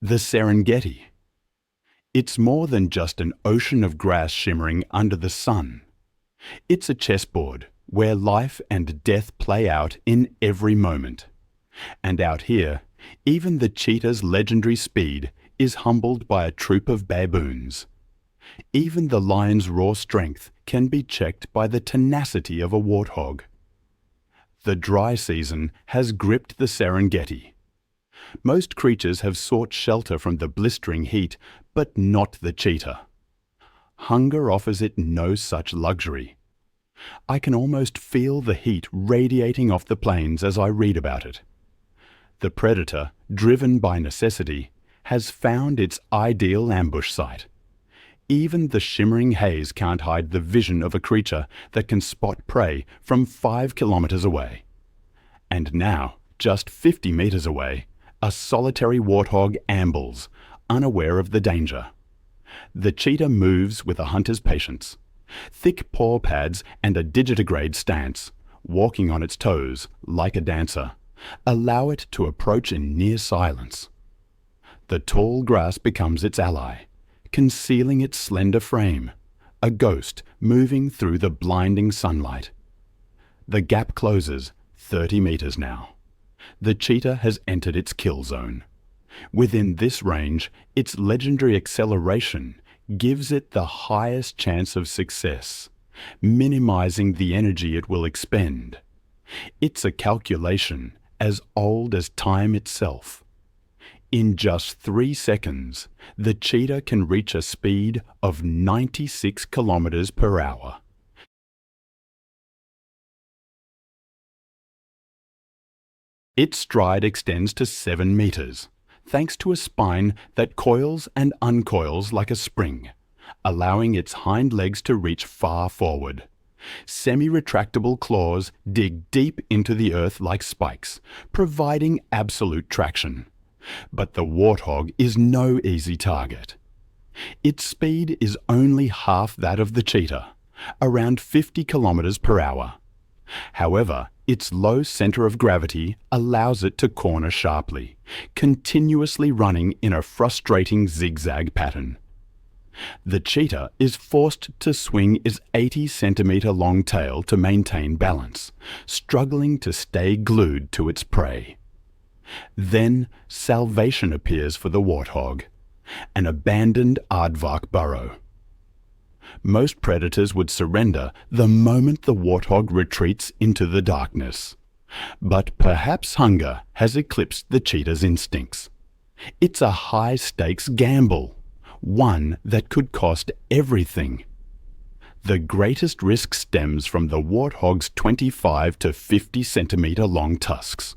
The Serengeti. It's more than just an ocean of grass shimmering under the sun. It's a chessboard where life and death play out in every moment. And out here, even the cheetah's legendary speed is humbled by a troop of baboons. Even the lion's raw strength can be checked by the tenacity of a warthog. The dry season has gripped the Serengeti. Most creatures have sought shelter from the blistering heat, but not the cheetah. Hunger offers it no such luxury. I can almost feel the heat radiating off the plains as I read about it. The predator, driven by necessity, has found its ideal ambush site. Even the shimmering haze can't hide the vision of a creature that can spot prey from 5 kilometers away. And now, just 50 meters away, a solitary warthog ambles, unaware of the danger. The cheetah moves with a hunter's patience. Thick paw pads and a digitigrade stance, walking on its toes like a dancer, allow it to approach in near silence. The tall grass becomes its ally, concealing its slender frame, a ghost moving through the blinding sunlight. The gap closes, 30 meters now. The cheetah has entered its kill zone. Within this range, its legendary acceleration gives it the highest chance of success, minimizing the energy it will expend. It's a calculation as old as time itself. In just 3 seconds, the cheetah can reach a speed of 96 kilometers per hour. Its stride extends to 7 meters, thanks to a spine that coils and uncoils like a spring, allowing its hind legs to reach far forward. Semi-retractable claws dig deep into the earth like spikes, providing absolute traction. But the warthog is no easy target. Its speed is only half that of the cheetah, around 50 kilometers per hour. However, its low center of gravity allows it to corner sharply, continuously running in a frustrating zigzag pattern. The cheetah is forced to swing its 80-centimeter long tail to maintain balance, struggling to stay glued to its prey. Then salvation appears for the warthog, an abandoned aardvark burrow. Most predators would surrender the moment the warthog retreats into the darkness. But perhaps hunger has eclipsed the cheetah's instincts. It's a high-stakes gamble, one that could cost everything. The greatest risk stems from the warthog's 25 to 50 centimeter long tusks.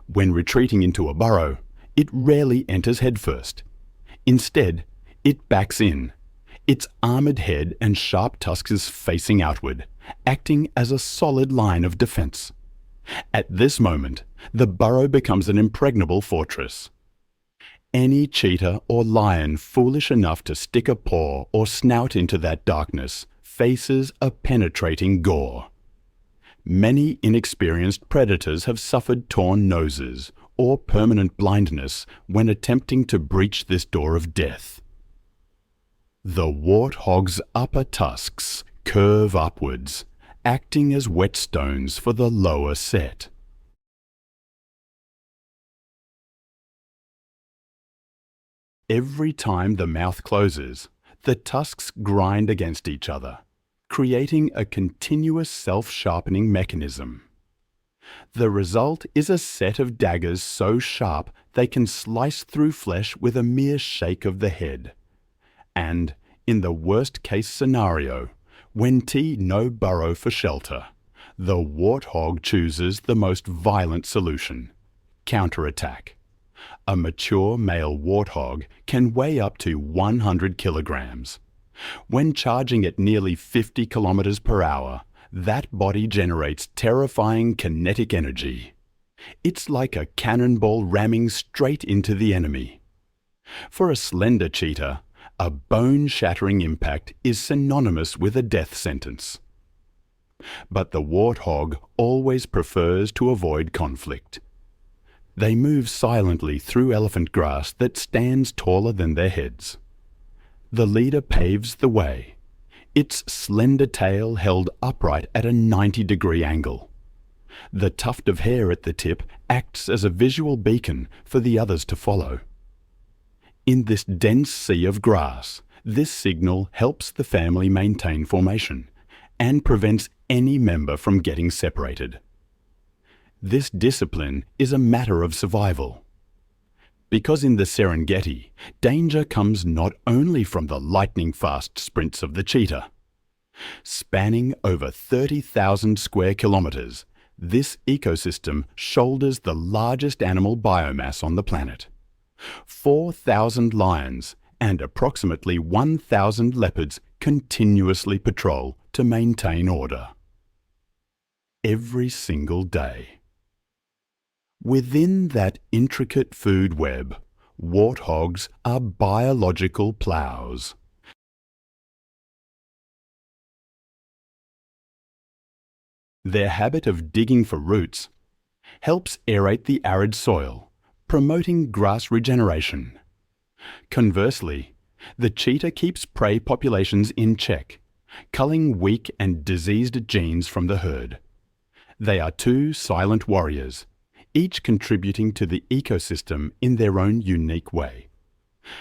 When retreating into a burrow, it rarely enters headfirst. Instead, it backs in, its armored head and sharp tusks facing outward, acting as a solid line of defense. At this moment, the burrow becomes an impregnable fortress. Any cheetah or lion foolish enough to stick a paw or snout into that darkness faces a penetrating gore. Many inexperienced predators have suffered torn noses or permanent blindness when attempting to breach this door of death. The warthog's upper tusks curve upwards, acting as whetstones for the lower set. Every time the mouth closes, the tusks grind against each other, creating a continuous self-sharpening mechanism. The result is a set of daggers so sharp they can slice through flesh with a mere shake of the head. And, in the worst-case scenario, when no burrow for shelter, the warthog chooses the most violent solution: counterattack. A mature male warthog can weigh up to 100 kilograms. When charging at nearly 50 kilometers per hour, that body generates terrifying kinetic energy. It's like a cannonball ramming straight into the enemy. For a slender cheetah, a bone-shattering impact is synonymous with a death sentence. But the warthog always prefers to avoid conflict. They move silently through elephant grass that stands taller than their heads. The leader paves the way, its slender tail held upright at a 90-degree angle. The tuft of hair at the tip acts as a visual beacon for the others to follow. In this dense sea of grass, this signal helps the family maintain formation and prevents any member from getting separated. This discipline is a matter of survival. Because in the Serengeti, danger comes not only from the lightning-fast sprints of the cheetah. Spanning over 30,000 square kilometers, this ecosystem shoulders the largest animal biomass on the planet. 4,000 lions and approximately 1,000 leopards continuously patrol to maintain order. Every single day. Within that intricate food web, warthogs are biological plows. Their habit of digging for roots helps aerate the arid soil, promoting grass regeneration. Conversely, the cheetah keeps prey populations in check, culling weak and diseased genes from the herd. They are two silent warriors, each contributing to the ecosystem in their own unique way.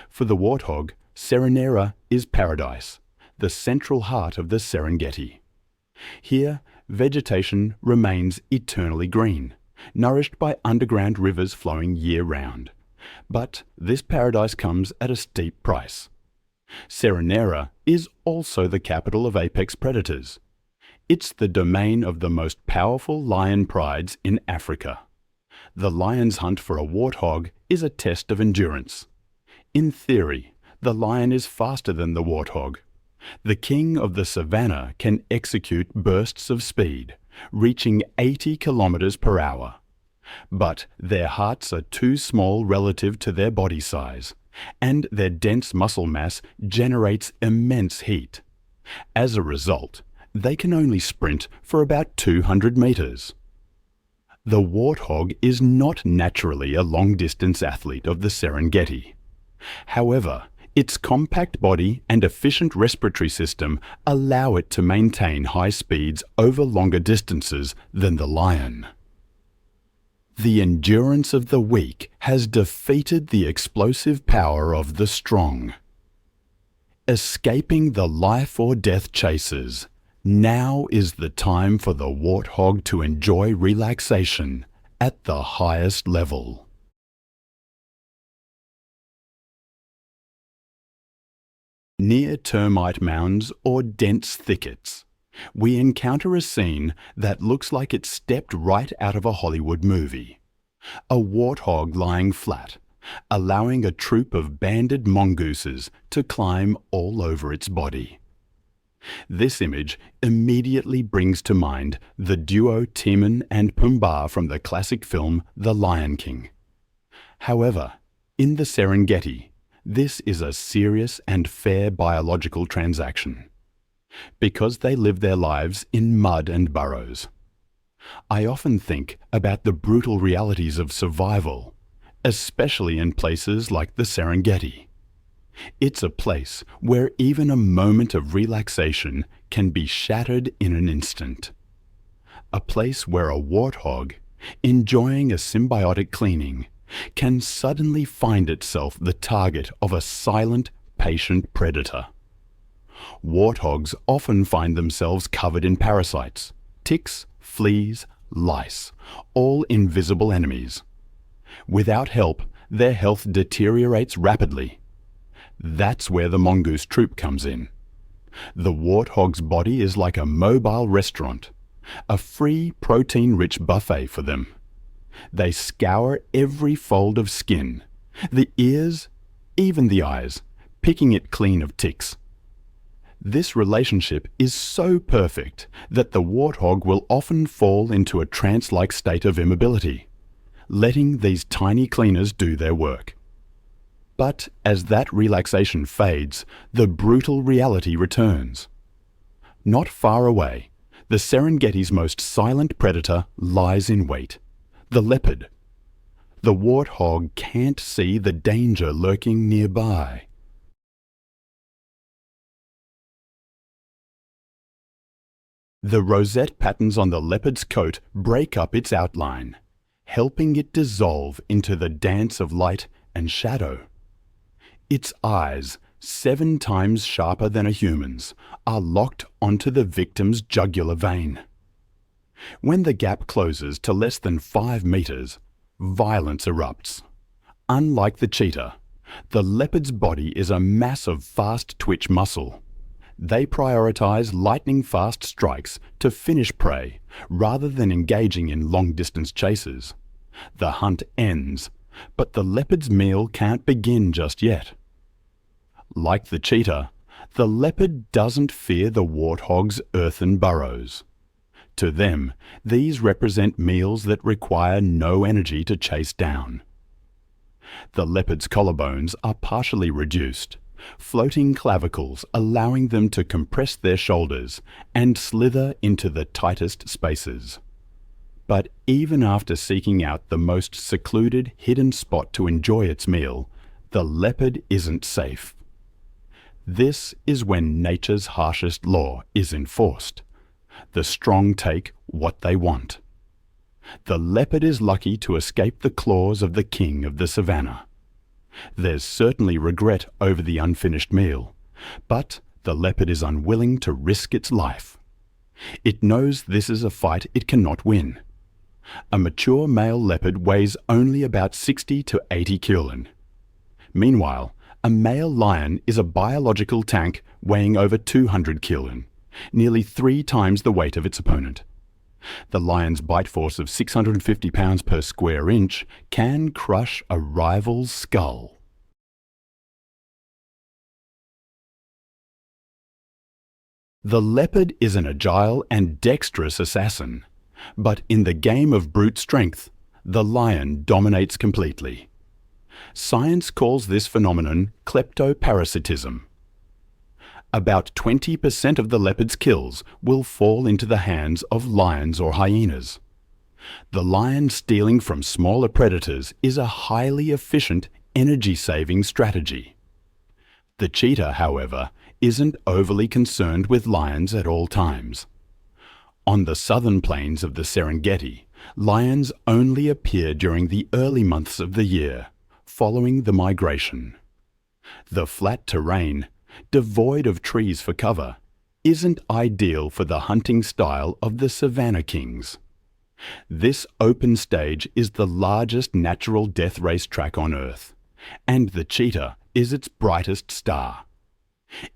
For the warthog, Seronera is paradise, the central heart of the Serengeti. Here, vegetation remains eternally green, nourished by underground rivers flowing year-round. But this paradise comes at a steep price. Seronera is also the capital of apex predators. It's the domain of the most powerful lion prides in Africa. The lion's hunt for a warthog is a test of endurance. In theory, the lion is faster than the warthog. The king of the Savannah can execute bursts of speed, reaching 80 kilometers per hour. But their hearts are too small relative to their body size, and their dense muscle mass generates immense heat. As a result, they can only sprint for about 200 meters. The warthog is not naturally a long-distance athlete of the Serengeti. However, its compact body and efficient respiratory system allow it to maintain high speeds over longer distances than the lion. The endurance of the weak has defeated the explosive power of the strong. Escaping the life or death chases, now is the time for the warthog to enjoy relaxation at the highest level. Near termite mounds or dense thickets, we encounter a scene that looks like it stepped right out of a Hollywood movie. A warthog lying flat, allowing a troop of banded mongooses to climb all over its body. This image immediately brings to mind the duo Timon and Pumbaa from the classic film The Lion King. However, in the Serengeti, this is a serious and fair biological transaction, because they live their lives in mud and burrows. I often think about the brutal realities of survival, especially in places like the Serengeti. It's a place where even a moment of relaxation can be shattered in an instant. A place where a warthog, enjoying a symbiotic cleaning, can suddenly find itself the target of a silent, patient predator. Warthogs often find themselves covered in parasites, ticks, fleas, lice, all invisible enemies. Without help, their health deteriorates rapidly. That's where the mongoose troop comes in. The warthog's body is like a mobile restaurant, a free protein-rich buffet for them. They scour every fold of skin, the ears, even the eyes, picking it clean of ticks. This relationship is so perfect that the warthog will often fall into a trance-like state of immobility, letting these tiny cleaners do their work. But as that relaxation fades, the brutal reality returns. Not far away, the Serengeti's most silent predator lies in wait, the leopard. The warthog can't see the danger lurking nearby. The rosette patterns on the leopard's coat break up its outline, helping it dissolve into the dance of light and shadow. Its eyes, 7 times sharper than a human's, are locked onto the victim's jugular vein. When the gap closes to less than 5 meters, violence erupts. Unlike the cheetah, the leopard's body is a mass of fast-twitch muscle. They prioritize lightning-fast strikes to finish prey rather than engaging in long-distance chases. The hunt ends, but the leopard's meal can't begin just yet. Like the cheetah, the leopard doesn't fear the warthog's earthen burrows. To them, these represent meals that require no energy to chase down. The leopard's collarbones are partially reduced, floating clavicles allowing them to compress their shoulders and slither into the tightest spaces. But even after seeking out the most secluded, hidden spot to enjoy its meal, the leopard isn't safe. This is when nature's harshest law is enforced. The strong take what they want. The leopard is lucky to escape the claws of the king of the savannah. There's certainly regret over the unfinished meal, but the leopard is unwilling to risk its life. It knows this is a fight it cannot win. A mature male leopard weighs only about 60 to 80 kilon. Meanwhile, a male lion is a biological tank weighing over 200 kilon, nearly 3 times the weight of its opponent. The lion's bite force of 650 pounds per square inch can crush a rival's skull. The leopard is an agile and dexterous assassin, but in the game of brute strength, the lion dominates completely. Science calls this phenomenon kleptoparasitism. About 20% of the leopard's kills will fall into the hands of lions or hyenas. The lion stealing from smaller predators is a highly efficient, energy-saving strategy. The cheetah, however, isn't overly concerned with lions at all times. On the southern plains of the Serengeti, lions only appear during the early months of the year, following the migration. The flat terrain, devoid of trees for cover, isn't ideal for the hunting style of the savannah kings. This open stage is the largest natural death race track on Earth, and the cheetah is its brightest star.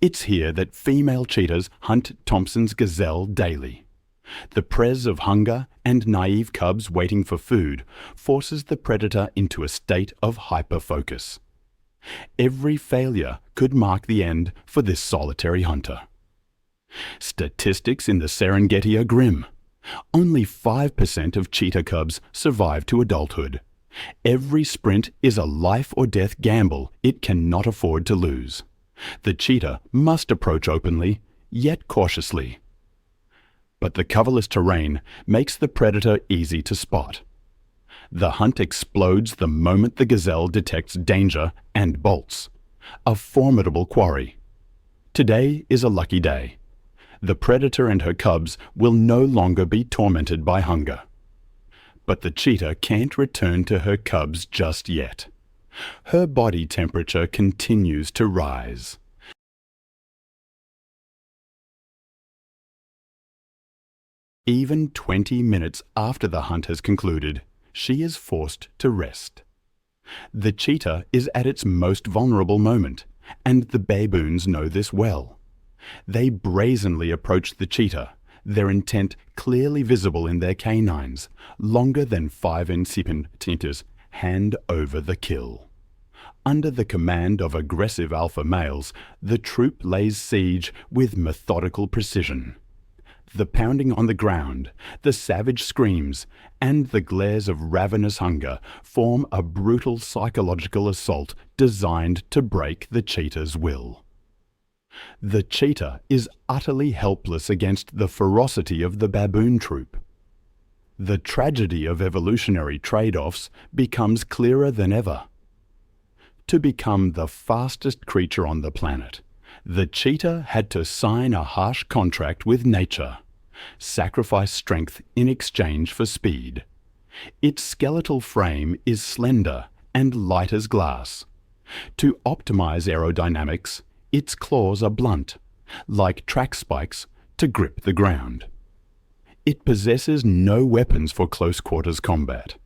It's here that female cheetahs hunt Thompson's gazelle daily. The press of hunger and naive cubs waiting for food forces the predator into a state of hyper-focus. Every failure could mark the end for this solitary hunter. Statistics in the Serengeti are grim. Only 5% of cheetah cubs survive to adulthood. Every sprint is a life or death gamble it cannot afford to lose. The cheetah must approach openly, yet cautiously. But the coverless terrain makes the predator easy to spot. The hunt explodes the moment the gazelle detects danger and bolts. A formidable quarry. Today is a lucky day. The predator and her cubs will no longer be tormented by hunger. But the cheetah can't return to her cubs just yet. Her body temperature continues to rise. Even 20 minutes after the hunt has concluded, she is forced to rest. The cheetah is at its most vulnerable moment, and the baboons know this well. They brazenly approach the cheetah, their intent clearly visible in their canines, longer than 5 centimeters, hand over the kill. Under the command of aggressive alpha males, the troop lays siege with methodical precision. The pounding on the ground, the savage screams, and the glares of ravenous hunger form a brutal psychological assault designed to break the cheetah's will. The cheetah is utterly helpless against the ferocity of the baboon troop. The tragedy of evolutionary trade-offs becomes clearer than ever. To become the fastest creature on the planet, the cheetah had to sign a harsh contract with nature, sacrifice strength in exchange for speed. Its skeletal frame is slender and light as glass. To optimize aerodynamics, its claws are blunt, like track spikes, to grip the ground. It possesses no weapons for close-quarters combat,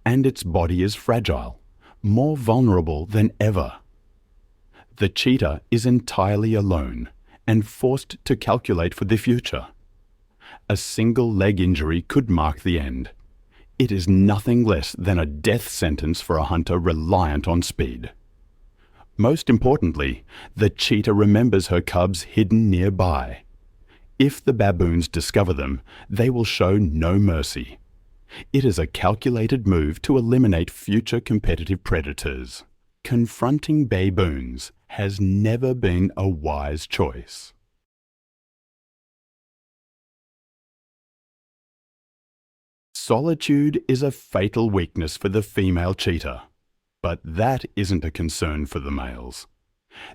and its body is fragile, more vulnerable than ever. The cheetah is entirely alone and forced to calculate for the future. A single leg injury could mark the end. It is nothing less than a death sentence for a hunter reliant on speed. Most importantly, the cheetah remembers her cubs hidden nearby. If the baboons discover them, they will show no mercy. It is a calculated move to eliminate future competitive predators. Confronting baboons has never been a wise choice. Solitude is a fatal weakness for the female cheetah, but that isn't a concern for the males.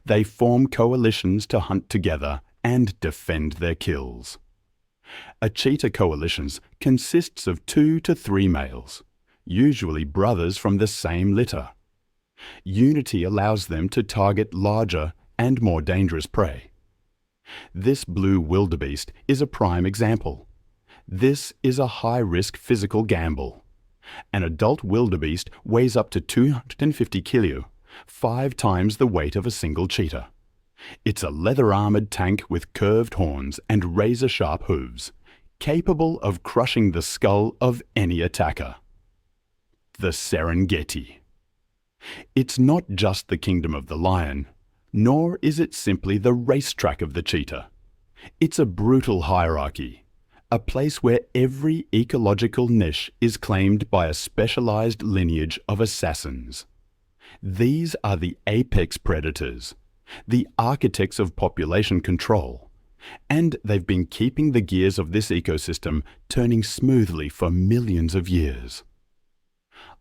They form coalitions to hunt together and defend their kills. A cheetah coalition consists of 2 to 3 males, usually brothers from the same litter. Unity allows them to target larger and more dangerous prey. This blue wildebeest is a prime example. This is a high-risk physical gamble. An adult wildebeest weighs up to 250 kilo, 5 times the weight of a single cheetah. It's a leather-armored tank with curved horns and razor-sharp hooves, capable of crushing the skull of any attacker. The Serengeti. It's not just the kingdom of the lion, nor is it simply the racetrack of the cheetah. It's a brutal hierarchy, a place where every ecological niche is claimed by a specialized lineage of assassins. These are the apex predators, the architects of population control, and they've been keeping the gears of this ecosystem turning smoothly for millions of years.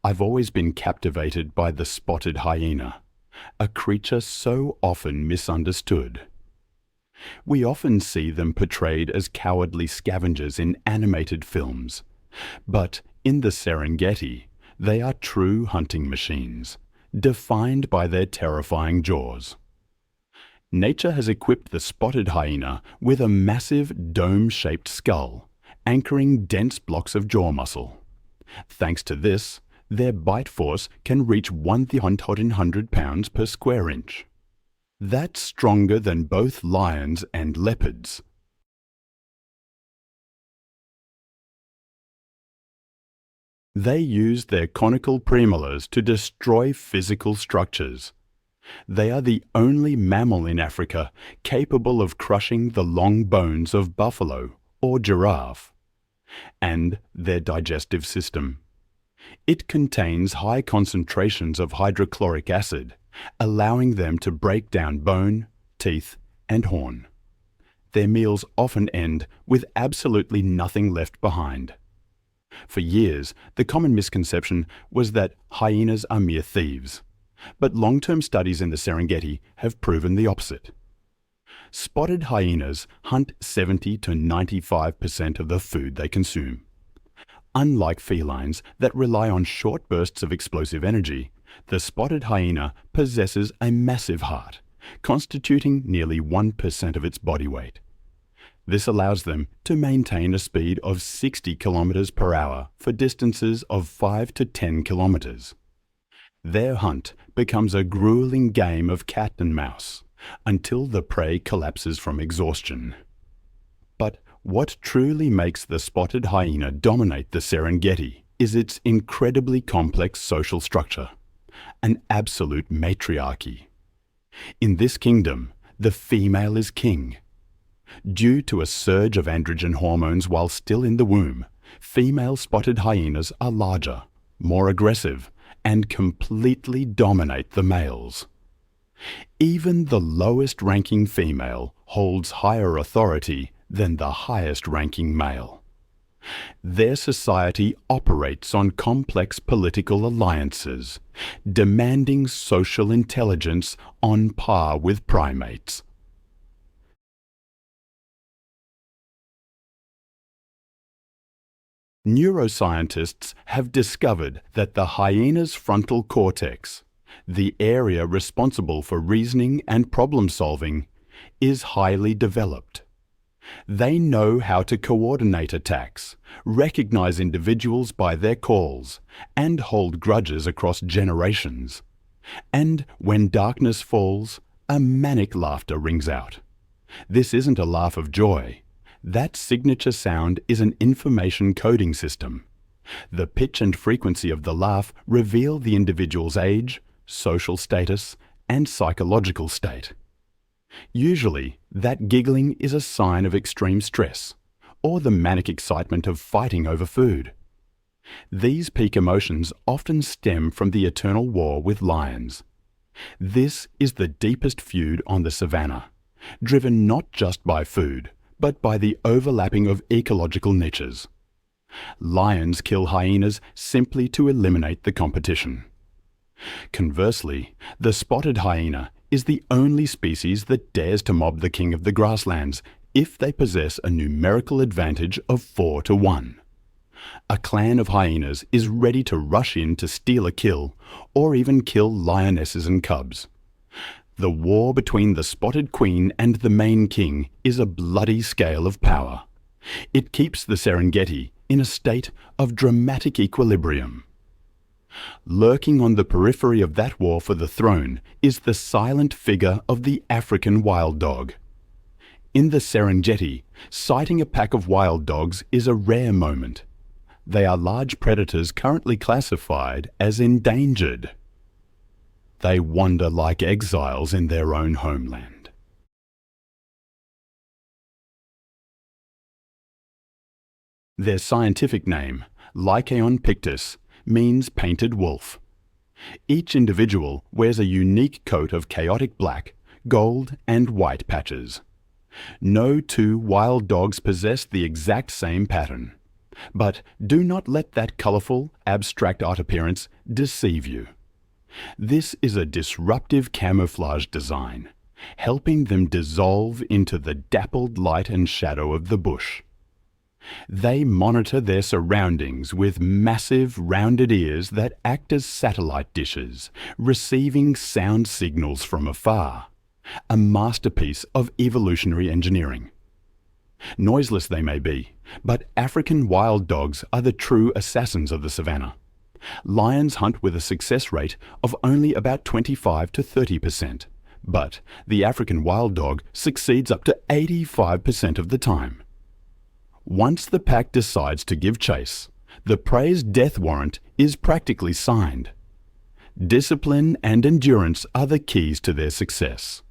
I've always been captivated by the spotted hyena, a creature so often misunderstood. We often see them portrayed as cowardly scavengers in animated films, but in the Serengeti, they are true hunting machines, defined by their terrifying jaws. Nature has equipped the spotted hyena with a massive dome-shaped skull, anchoring dense blocks of jaw muscle. Thanks to this, their bite force can reach 100 pounds per square inch. That's stronger than both lions and leopards. They use their conical premolars to destroy physical structures. They are the only mammal in Africa capable of crushing the long bones of buffalo or giraffe. And their digestive system. It contains high concentrations of hydrochloric acid, allowing them to break down bone, teeth, and horn. Their meals often end with absolutely nothing left behind. For years, the common misconception was that hyenas are mere thieves, but long-term studies in the Serengeti have proven the opposite. Spotted hyenas hunt 70 to 95% of the food they consume. Unlike felines that rely on short bursts of explosive energy, the spotted hyena possesses a massive heart, constituting nearly 1% of its body weight. This allows them to maintain a speed of 60 kilometers per hour for distances of 5 to 10 kilometers. Their hunt becomes a grueling game of cat and mouse until the prey collapses from exhaustion. But what truly makes the spotted hyena dominate the Serengeti is its incredibly complex social structure, an absolute matriarchy. In this kingdom, the female is king. Due to a surge of androgen hormones while still in the womb, female spotted hyenas are larger, more aggressive, and completely dominate the males. Even the lowest-ranking female holds higher authority than the highest-ranking male. Their society operates on complex political alliances, demanding social intelligence on par with primates. Neuroscientists have discovered that the hyena's frontal cortex, the area responsible for reasoning and problem-solving, is highly developed. They know how to coordinate attacks, recognize individuals by their calls, and hold grudges across generations. And when darkness falls, a manic laughter rings out. This isn't a laugh of joy. That signature sound is an information coding system. The pitch and frequency of the laugh reveal the individual's age, social status, and psychological state. Usually, that giggling is a sign of extreme stress, or the manic excitement of fighting over food. These peak emotions often stem from the eternal war with lions. This is the deepest feud on the savannah, driven not just by food, but by the overlapping of ecological niches. Lions kill hyenas simply to eliminate the competition. Conversely, the spotted hyena is the only species that dares to mob the king of the grasslands if they possess a numerical advantage of 4 to 1. A clan of hyenas is ready to rush in to steal a kill, or even kill lionesses and cubs. The war between the spotted queen and the main king is a bloody scale of power. It keeps the Serengeti in a state of dramatic equilibrium. Lurking on the periphery of that war for the throne is the silent figure of the African wild dog. In the Serengeti, sighting a pack of wild dogs is a rare moment. They are large predators currently classified as endangered. They wander like exiles in their own homeland. Their scientific name, Lycaon pictus, means painted wolf. Each individual wears a unique coat of chaotic black, gold, and white patches. No two wild dogs possess the exact same pattern. But do not let that colourful, abstract art appearance deceive you. This is a disruptive camouflage design, helping them dissolve into the dappled light and shadow of the bush. They monitor their surroundings with massive, rounded ears that act as satellite dishes, receiving sound signals from afar, a masterpiece of evolutionary engineering. Noiseless they may be, but African wild dogs are the true assassins of the savannah. Lions hunt with a success rate of only about 25 to 30%, but the African wild dog succeeds up to 85% of the time. Once the pack decides to give chase, the prey's death warrant is practically signed. Discipline and endurance are the keys to their success.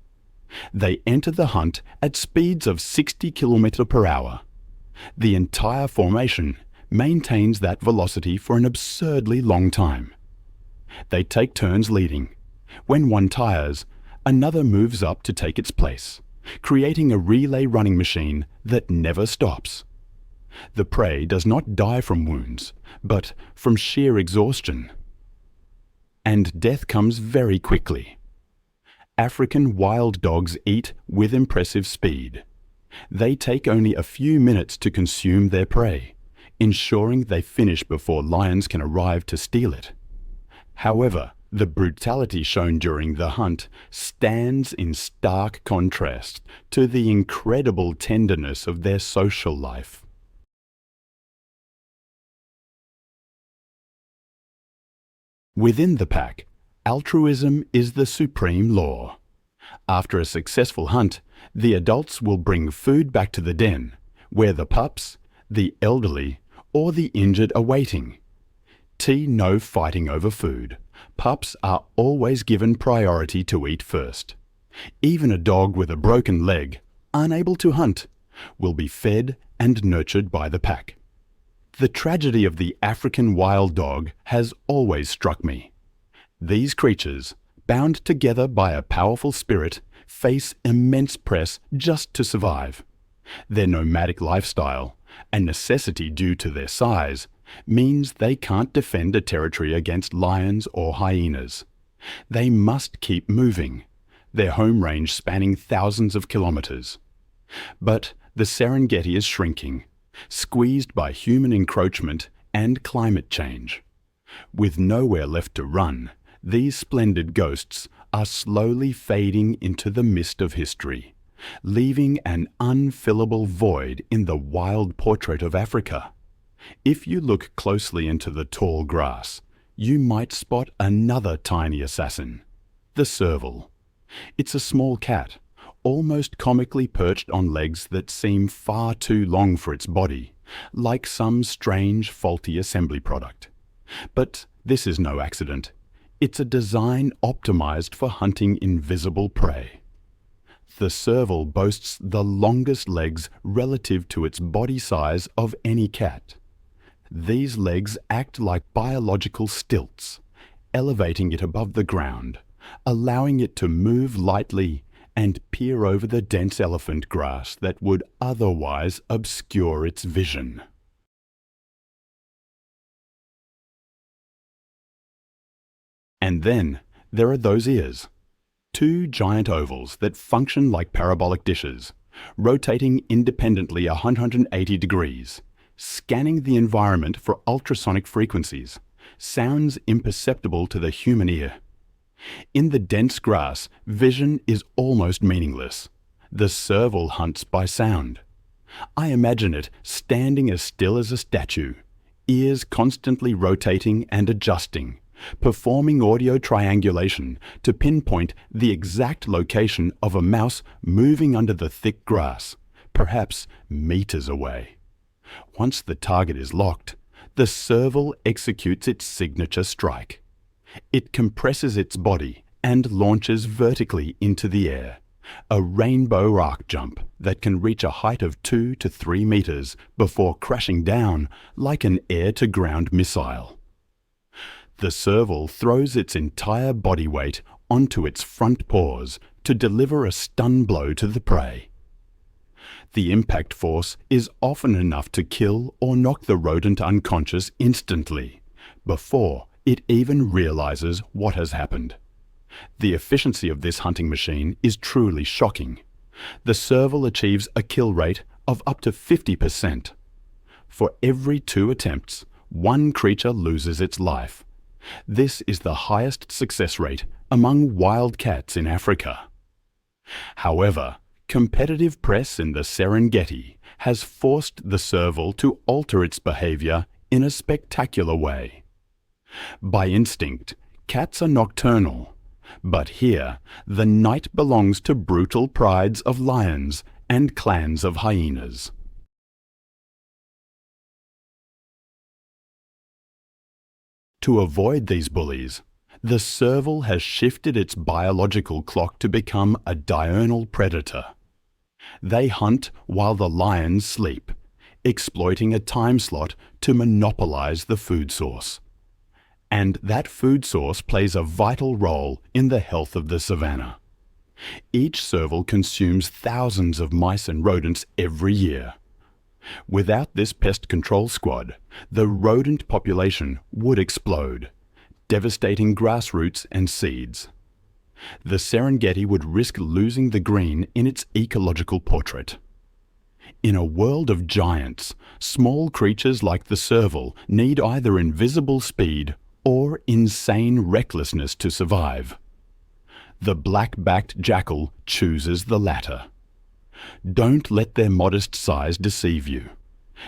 They enter the hunt at speeds of 60 km per hour. The entire formation maintains that velocity for an absurdly long time. They take turns leading. When one tires, another moves up to take its place, creating a relay running machine that never stops. The prey does not die from wounds, but from sheer exhaustion. And death comes very quickly. African wild dogs eat with impressive speed. They take only a few minutes to consume their prey, ensuring they finish before lions can arrive to steal it. However, the brutality shown during the hunt stands in stark contrast to the incredible tenderness of their social life. Within the pack, altruism is the supreme law. After a successful hunt, the adults will bring food back to the den, where the pups, the elderly, or the injured are waiting. No fighting over food. Pups are always given priority to eat first. Even a dog with a broken leg, unable to hunt, will be fed and nurtured by the pack. The tragedy of the African wild dog has always struck me. These creatures, bound together by a powerful spirit, face immense press just to survive. Their nomadic lifestyle, a necessity due to their size, means they can't defend a territory against lions or hyenas. They must keep moving, their home range spanning thousands of kilometers. But the Serengeti is shrinking, squeezed by human encroachment and climate change. With nowhere left to run, these splendid ghosts are slowly fading into the mist of history, leaving an unfillable void in the wild portrait of Africa. If you look closely into the tall grass, you might spot another tiny assassin, the serval. It's a small cat, almost comically perched on legs that seem far too long for its body, like some strange faulty assembly product. But this is no accident. It's a design optimized for hunting invisible prey. The serval boasts the longest legs relative to its body size of any cat. These legs act like biological stilts, elevating it above the ground, allowing it to move lightly and peer over the dense elephant grass that would otherwise obscure its vision. And then there are those ears. Two giant ovals that function like parabolic dishes, rotating independently 180 degrees, scanning the environment for ultrasonic frequencies, sounds imperceptible to the human ear. In the dense grass, vision is almost meaningless. The serval hunts by sound. I imagine it standing as still as a statue, ears constantly rotating and adjusting, performing audio triangulation to pinpoint the exact location of a mouse moving under the thick grass, perhaps meters away. Once the target is locked, the serval executes its signature strike. It compresses its body and launches vertically into the air, a rainbow arc jump that can reach a height of 2 to 3 meters before crashing down like an air-to-ground missile. The serval throws its entire body weight onto its front paws to deliver a stun blow to the prey. The impact force is often enough to kill or knock the rodent unconscious instantly, before it even realizes what has happened. The efficiency of this hunting machine is truly shocking. The serval achieves a kill rate of up to 50%. For every 2 attempts, one creature loses its life. This is the highest success rate among wild cats in Africa. However, competitive press in the Serengeti has forced the serval to alter its behavior in a spectacular way. By instinct, cats are nocturnal, but here the night belongs to brutal prides of lions and clans of hyenas. To avoid these bullies, the serval has shifted its biological clock to become a diurnal predator. They hunt while the lions sleep, exploiting a time slot to monopolize the food source. And that food source plays a vital role in the health of the savannah. Each serval consumes thousands of mice and rodents every year. Without this pest control squad, the rodent population would explode, devastating grassroots and seeds. The Serengeti would risk losing the green in its ecological portrait. In a world of giants, small creatures like the serval need either invisible speed or insane recklessness to survive. The black-backed jackal chooses the latter. Don't let their modest size deceive you.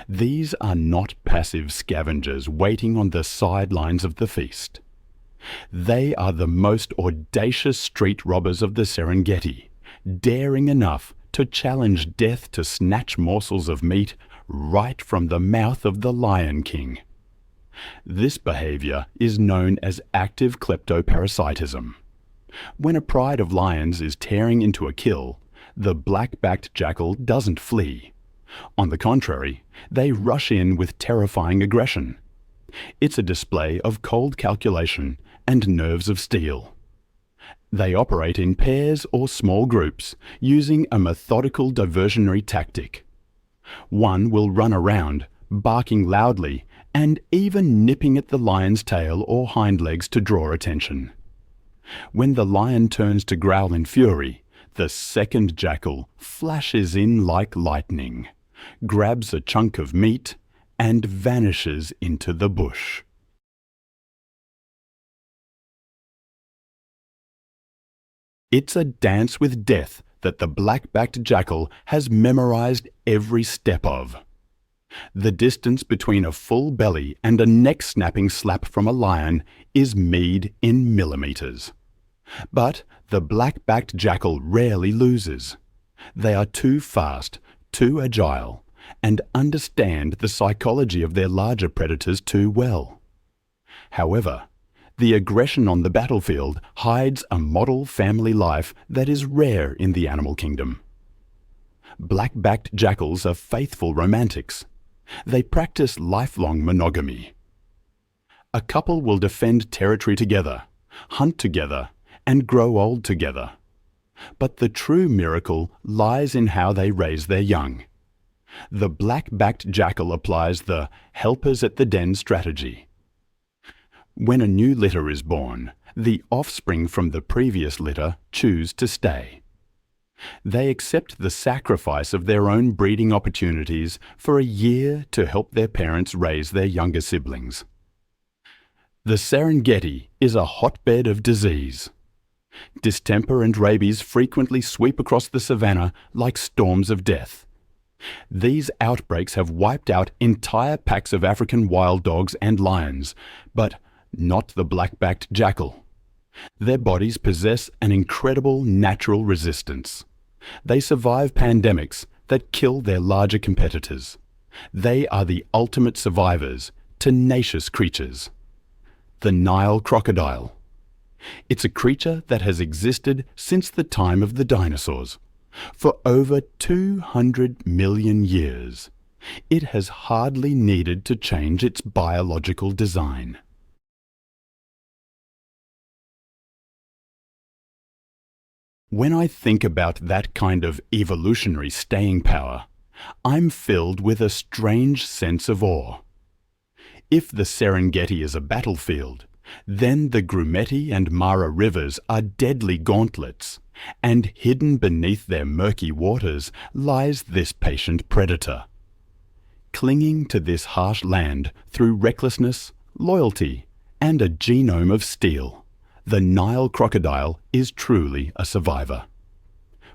These are not passive scavengers waiting on the sidelines of the feast. They are the most audacious street robbers of the Serengeti, daring enough to challenge death to snatch morsels of meat right from the mouth of the Lion King. This behavior is known as active kleptoparasitism. When a pride of lions is tearing into a kill, the black-backed jackal doesn't flee. On the contrary, they rush in with terrifying aggression. It's a display of cold calculation and nerves of steel. They operate in pairs or small groups, using a methodical diversionary tactic. One will run around, barking loudly, and even nipping at the lion's tail or hind legs to draw attention. When the lion turns to growl in fury, the second jackal flashes in like lightning, grabs a chunk of meat, and vanishes into the bush. It's a dance with death that the black-backed jackal has memorized every step of. The distance between a full belly and a neck-snapping slap from a lion is meed in millimeters. But the black-backed jackal rarely loses. They are too fast, too agile, and understand the psychology of their larger predators too well. However, the aggression on the battlefield hides a model family life that is rare in the animal kingdom. Black-backed jackals are faithful romantics. They practice lifelong monogamy. A couple will defend territory together, hunt together, and grow old together. But the true miracle lies in how they raise their young. The black-backed jackal applies the helpers at the den strategy. When a new litter is born, the offspring from the previous litter choose to stay. They accept the sacrifice of their own breeding opportunities for a year to help their parents raise their younger siblings. The Serengeti is a hotbed of disease. Distemper and rabies frequently sweep across the savannah like storms of death. These outbreaks have wiped out entire packs of African wild dogs and lions, but not the black-backed jackal. Their bodies possess an incredible natural resistance. They survive pandemics that kill their larger competitors. They are the ultimate survivors, tenacious creatures. The Nile crocodile. It's a creature that has existed since the time of the dinosaurs. For over 200 million years, it has hardly needed to change its biological design. When I think about that kind of evolutionary staying power, I'm filled with a strange sense of awe. If the Serengeti is a battlefield, then the Grumeti and Mara rivers are deadly gauntlets, and hidden beneath their murky waters lies this patient predator. Clinging to this harsh land through recklessness, loyalty, and a genome of steel, the Nile crocodile is truly a survivor.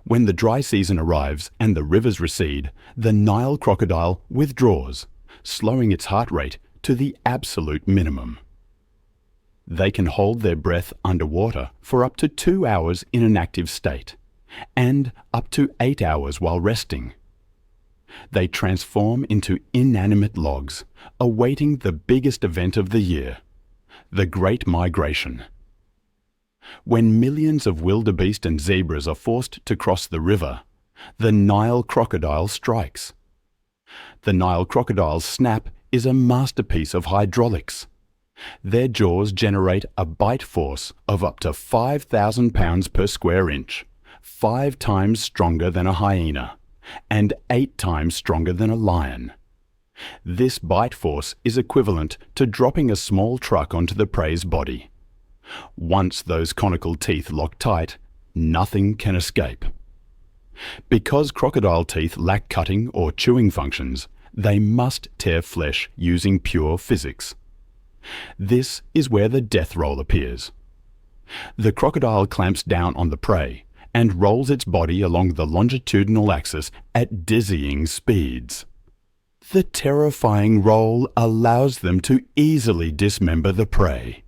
When the dry season arrives and the rivers recede, the Nile crocodile withdraws, slowing its heart rate to the absolute minimum. They can hold their breath underwater for up to 2 hours in an active state, and up to 8 hours while resting. They transform into inanimate logs, awaiting the biggest event of the year, the Great Migration. When millions of wildebeest and zebras are forced to cross the river, the Nile crocodile strikes. The Nile crocodile's snap is a masterpiece of hydraulics. Their jaws generate a bite force of up to 5,000 pounds per square inch, 5 times stronger than a hyena, and 8 times stronger than a lion. This bite force is equivalent to dropping a small truck onto the prey's body. Once those conical teeth lock tight, nothing can escape. Because crocodile teeth lack cutting or chewing functions, they must tear flesh using pure physics. This is where the death roll appears. The crocodile clamps down on the prey and rolls its body along the longitudinal axis at dizzying speeds. The terrifying roll allows them to easily dismember the prey.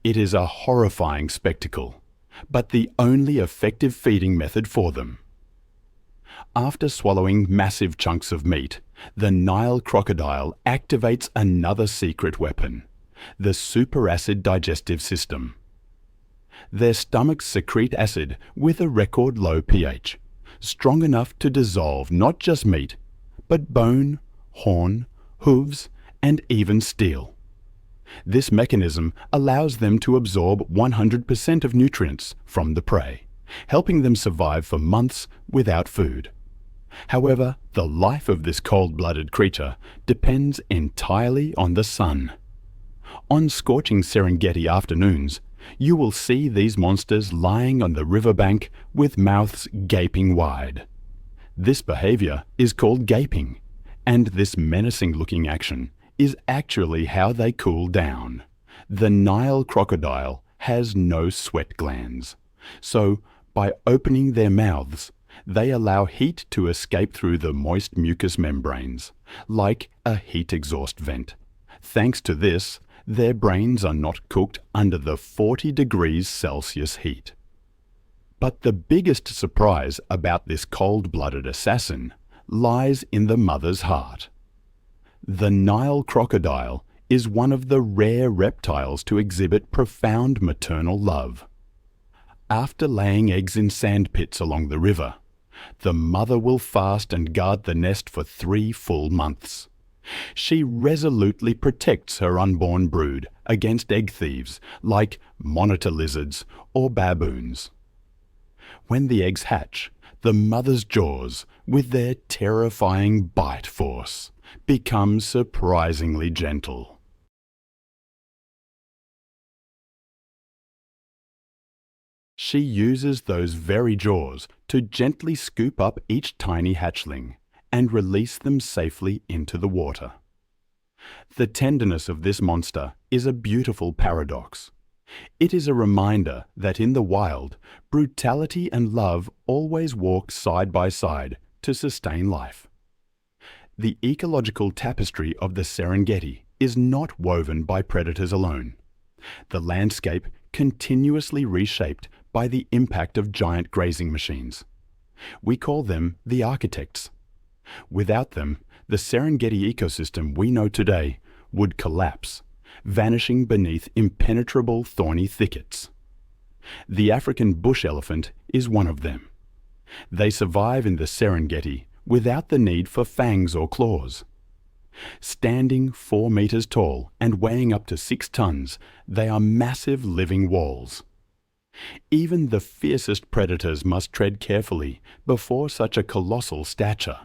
It is a horrifying spectacle, but the only effective feeding method for them. After swallowing massive chunks of meat, the Nile crocodile activates another secret weapon, the superacid digestive system. Their stomachs secrete acid with a record low pH, strong enough to dissolve not just meat, but bone, horn, hooves, and even steel. This mechanism allows them to absorb 100% of nutrients from the prey, helping them survive for months without food. However, the life of this cold-blooded creature depends entirely on the sun. On scorching Serengeti afternoons, you will see these monsters lying on the riverbank with mouths gaping wide. This behavior is called gaping, and this menacing-looking action is actually how they cool down. The Nile crocodile has no sweat glands, so by opening their mouths, they allow heat to escape through the moist mucous membranes, like a heat exhaust vent. Thanks to this, their brains are not cooked under the 40 degrees Celsius heat. But the biggest surprise about this cold-blooded assassin lies in the mother's heart. The Nile crocodile is one of the rare reptiles to exhibit profound maternal love. After laying eggs in sandpits along the river, the mother will fast and guard the nest for 3 full months. She resolutely protects her unborn brood against egg thieves like monitor lizards or baboons. When the eggs hatch, the mother's jaws, with their terrifying bite force, become surprisingly gentle. She uses those very jaws to gently scoop up each tiny hatchling and release them safely into the water. The tenderness of this monster is a beautiful paradox. It is a reminder that in the wild, brutality and love always walk side by side to sustain life. The ecological tapestry of the Serengeti is not woven by predators alone. The landscape continuously reshaped by the impact of giant grazing machines. We call them the architects. Without them, the Serengeti ecosystem we know today would collapse, vanishing beneath impenetrable thorny thickets. The African bush elephant is one of them. They survive in the Serengeti without the need for fangs or claws. Standing 4 meters tall and weighing up to 6 tons, they are massive living walls. Even the fiercest predators must tread carefully before such a colossal stature.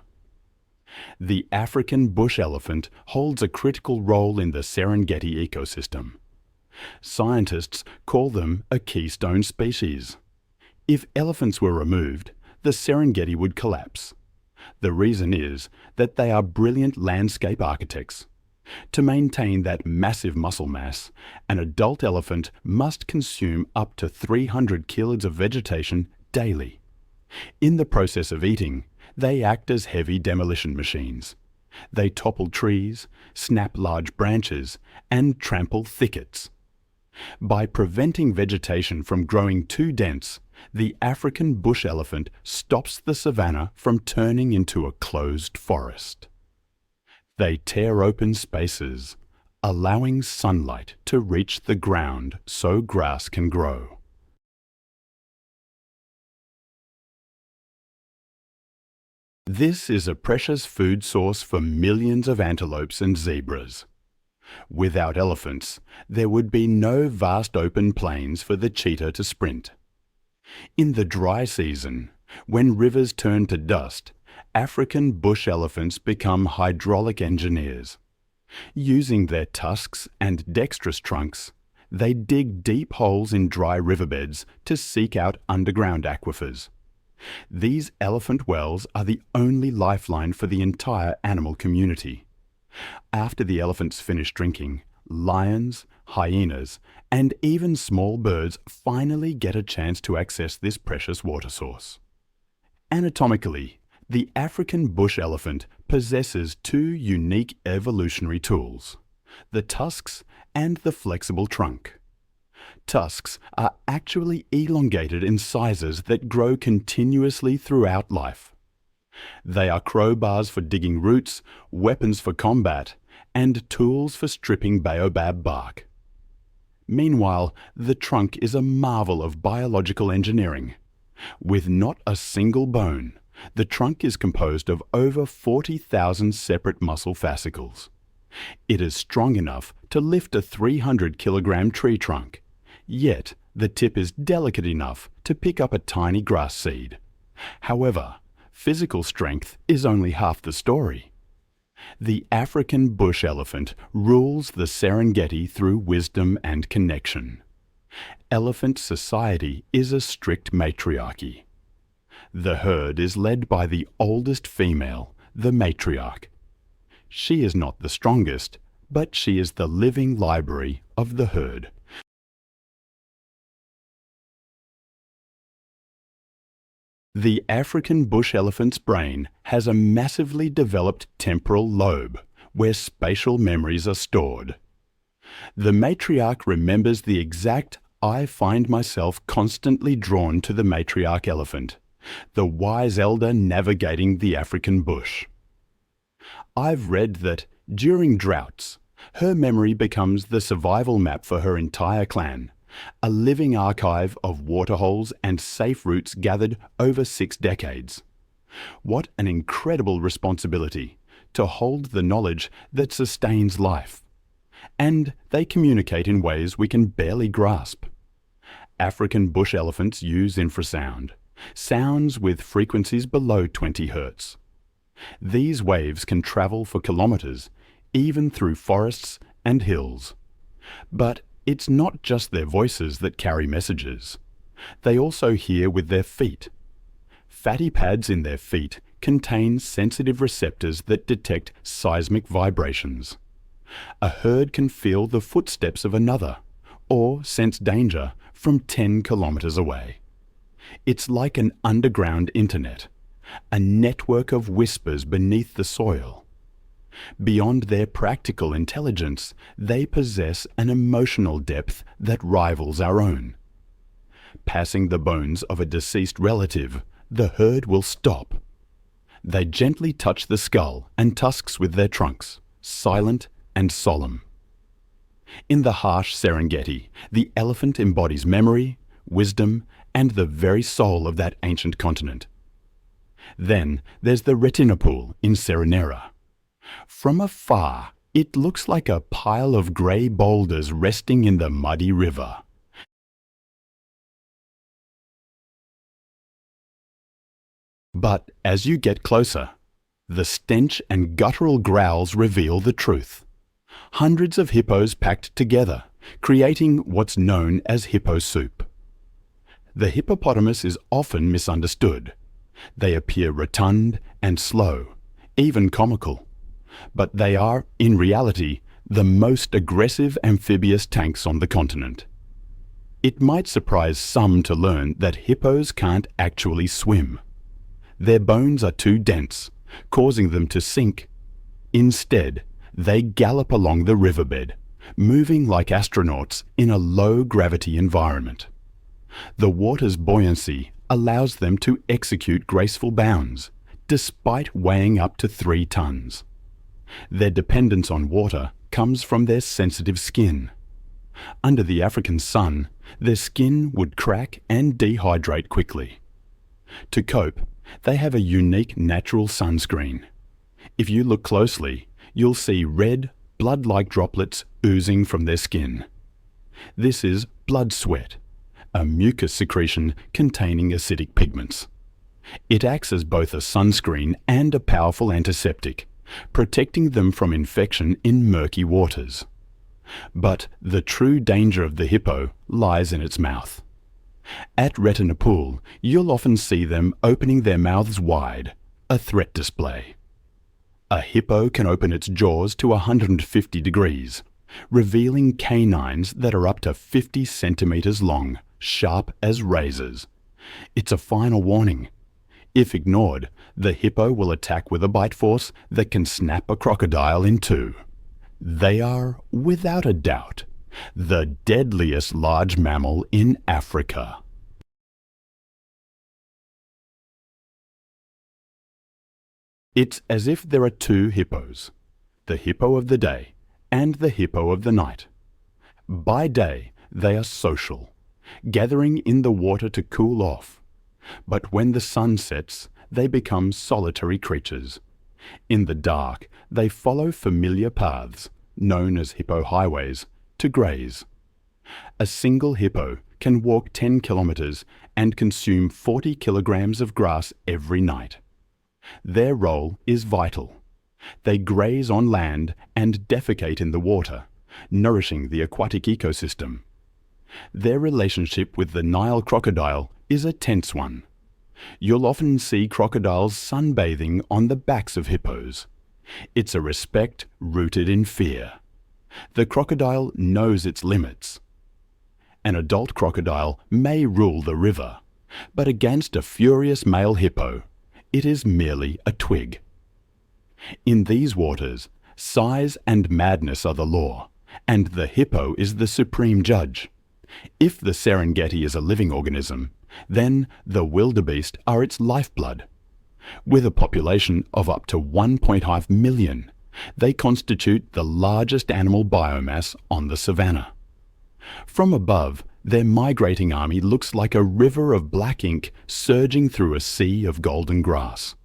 The African bush elephant holds a critical role in the Serengeti ecosystem. Scientists call them a keystone species. If elephants were removed, the Serengeti would collapse. The reason is that they are brilliant landscape architects. To maintain that massive muscle mass, an adult elephant must consume up to 300 kilos of vegetation daily. In the process of eating, they act as heavy demolition machines. They topple trees, snap large branches, and trample thickets. By preventing vegetation from growing too dense, the African bush elephant stops the savannah from turning into a closed forest. They tear open spaces, allowing sunlight to reach the ground so grass can grow. This is a precious food source for millions of antelopes and zebras. Without elephants, there would be no vast open plains for the cheetah to sprint. In the dry season, when rivers turn to dust, African bush elephants become hydraulic engineers. Using their tusks and dexterous trunks, they dig deep holes in dry riverbeds to seek out underground aquifers. These elephant wells are the only lifeline for the entire animal community. After the elephants finish drinking, lions, hyenas, and even small birds finally get a chance to access this precious water source. Anatomically, the African bush elephant possesses 2 unique evolutionary tools: the tusks and the flexible trunk. Tusks are actually elongated in sizes that grow continuously throughout life. They are crowbars for digging roots, weapons for combat, and tools for stripping baobab bark. Meanwhile, the trunk is a marvel of biological engineering. With not a single bone, the trunk is composed of over 40,000 separate muscle fascicles. It is strong enough to lift a 300-kilogram tree trunk, yet The tip is delicate enough to pick up a tiny grass seed. However, physical strength is only half the story. The African bush elephant rules the Serengeti through wisdom and connection. Elephant society is a strict matriarchy. The herd is led by the oldest female, the matriarch. She is not the strongest, but she is the living library of the herd. The African bush elephant's brain has a massively developed temporal lobe, where spatial memories are stored. The matriarch remembers the exact I find myself constantly drawn to the matriarch elephant, the wise elder navigating the African bush. I've read that, during droughts, her memory becomes the survival map for her entire clan, a living archive of waterholes and safe routes gathered over 6 decades. What an incredible responsibility to hold the knowledge that sustains life. And they communicate in ways we can barely grasp. African bush elephants use infrasound, sounds with frequencies below 20 Hz. These waves can travel for kilometers, even through forests and hills. But it's not just their voices that carry messages. They also hear with their feet. Fatty pads in their feet contain sensitive receptors that detect seismic vibrations. A herd can feel the footsteps of another, or sense danger from 10 kilometers away. It's like an underground internet, a network of whispers beneath the soil. Beyond their practical intelligence, they possess an emotional depth that rivals our own. Passing the bones of a deceased relative, the herd will stop. They gently touch the skull and tusks with their trunks, silent and solemn. In the harsh Serengeti, the elephant embodies memory, wisdom, and the very soul of that ancient continent. Then there's the retina pool in Seronera. From afar, it looks like a pile of grey boulders resting in the muddy river. But as you get closer, the stench and guttural growls reveal the truth. Hundreds of hippos packed together, creating what's known as hippo soup. The hippopotamus is often misunderstood. They appear rotund and slow, even comical. But they are, in reality, the most aggressive amphibious tanks on the continent. It might surprise some to learn that hippos can't actually swim. Their bones are too dense, causing them to sink. Instead, they gallop along the riverbed, moving like astronauts in a low-gravity environment. The water's buoyancy allows them to execute graceful bounds, despite weighing up to 3 tons. Their dependence on water comes from their sensitive skin. Under the African sun, their skin would crack and dehydrate quickly. To cope, they have a unique natural sunscreen. If you look closely, you'll see red, blood-like droplets oozing from their skin. This is blood sweat, a mucus secretion containing acidic pigments. It acts as both a sunscreen and a powerful antiseptic, protecting them from infection in murky waters. But the true danger of the hippo lies in its mouth. At Retina Pool, you'll often see them opening their mouths wide, a threat display. A hippo can open its jaws to 150 degrees, revealing canines that are up to 50 centimeters long, sharp as razors. It's a final warning. If ignored, the hippo will attack with a bite force that can snap a crocodile in two. They are, without a doubt, the deadliest large mammal in Africa. It's as if there are 2 hippos, the hippo of the day and the hippo of the night. By day, they are social, gathering in the water to cool off. But when the sun sets, they become solitary creatures. In the dark, they follow familiar paths, known as hippo highways, to graze. A single hippo can walk 10 kilometers and consume 40 kilograms of grass every night. Their role is vital. They graze on land and defecate in the water, nourishing the aquatic ecosystem. Their relationship with the Nile crocodile is a tense one. You'll often see crocodiles sunbathing on the backs of hippos. It's a respect rooted in fear. The crocodile knows its limits. An adult crocodile may rule the river, but against a furious male hippo, it is merely a twig. In these waters, size and madness are the law, and the hippo is the supreme judge. If the Serengeti is a living organism, then the wildebeest are its lifeblood. With a population of up to 1.5 million, they constitute the largest animal biomass on the savannah. From above, their migrating army looks like a river of black ink surging through a sea of golden grass.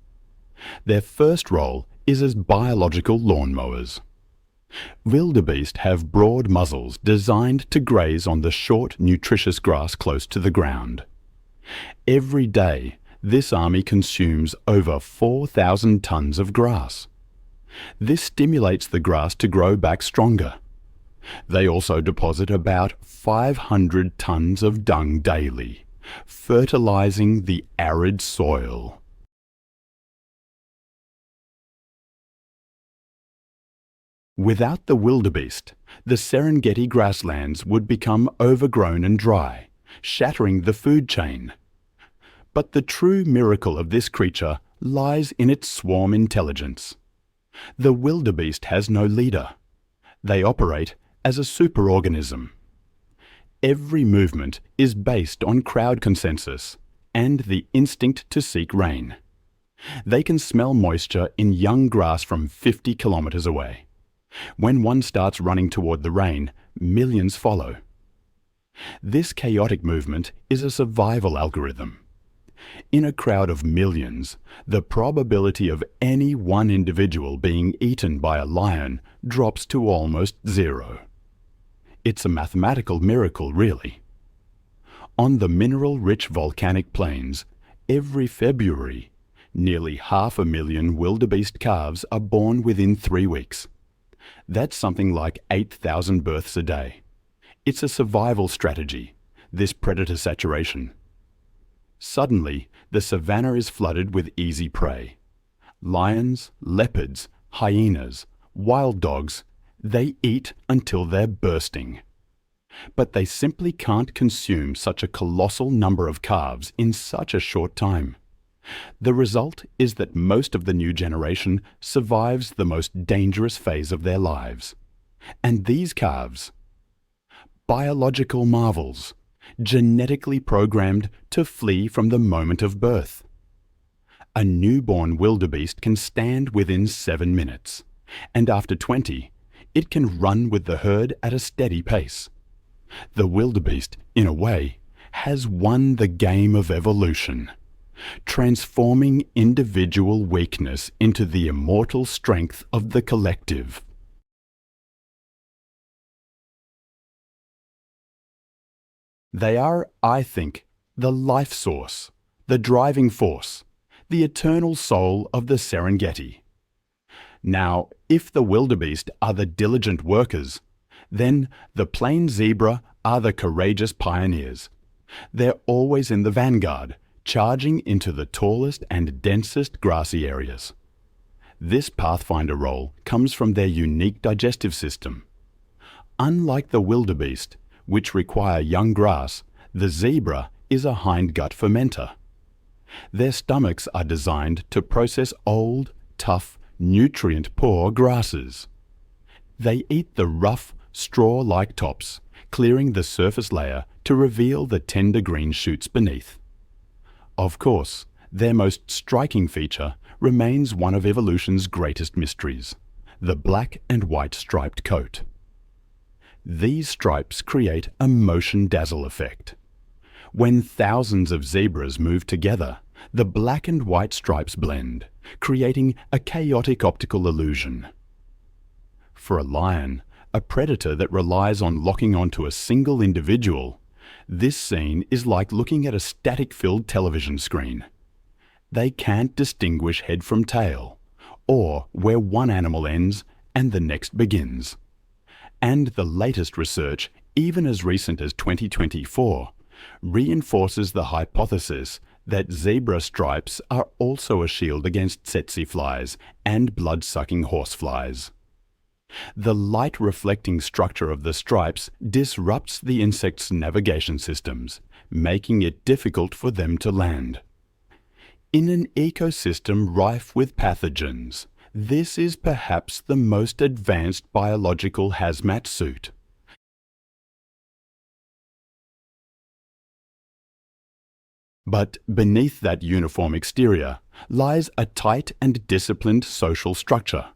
Their first role is as biological lawnmowers. Wildebeest have broad muzzles designed to graze on the short, nutritious grass close to the ground. Every day, this army consumes over 4,000 tons of grass. This stimulates the grass to grow back stronger. They also deposit about 500 tons of dung daily, fertilizing the arid soil. Without the wildebeest, the Serengeti grasslands would become overgrown and dry, shattering the food chain. But the true miracle of this creature lies in its swarm intelligence. The wildebeest has no leader. They operate as a superorganism. Every movement is based on crowd consensus and the instinct to seek rain. They can smell moisture in young grass from 50 kilometers away. When one starts running toward the rain, millions follow. This chaotic movement is a survival algorithm. In a crowd of millions, the probability of any one individual being eaten by a lion drops to almost zero. It's a mathematical miracle, really. On the mineral-rich volcanic plains, every February, nearly 500,000 wildebeest calves are born within 3 weeks. That's something like 8,000 births a day. It's a survival strategy, this predator saturation. Suddenly, the savannah is flooded with easy prey. Lions, leopards, hyenas, wild dogs, they eat until they're bursting. But they simply can't consume such a colossal number of calves in such a short time. The result is that most of the new generation survives the most dangerous phase of their lives. And these calves, biological marvels, genetically programmed to flee from the moment of birth. A newborn wildebeest can stand within 7 minutes, and after 20, it can run with the herd at a steady pace. The wildebeest, in a way, has won the game of evolution, transforming individual weakness into the immortal strength of the collective. They are, I think, the life source, the driving force, the eternal soul of the Serengeti. Now, if the wildebeest are the diligent workers, then the plain zebra are the courageous pioneers. They're always in the vanguard, charging into the tallest and densest grassy areas. This pathfinder role comes from their unique digestive system. Unlike the wildebeest, which require young grass, the zebra is a hindgut fermenter. Their stomachs are designed to process old, tough, nutrient-poor grasses. They eat the rough, straw-like tops, clearing the surface layer to reveal the tender green shoots beneath. Of course, their most striking feature remains one of evolution's greatest mysteries, the black and white striped coat. These stripes create a motion dazzle effect. When thousands of zebras move together, the black and white stripes blend, creating a chaotic optical illusion. For a lion, a predator that relies on locking onto a single individual, This scene is like looking at a static-filled television screen. They can't distinguish head from tail, or where one animal ends and the next begins. And the latest research, even as recent as 2024, reinforces the hypothesis that zebra stripes are also a shield against tsetse flies and blood-sucking horseflies. The light-reflecting structure of the stripes disrupts the insect's navigation systems, making it difficult for them to land. In an ecosystem rife with pathogens, this is perhaps the most advanced biological hazmat suit. But beneath that uniform exterior lies a tight and disciplined social structure.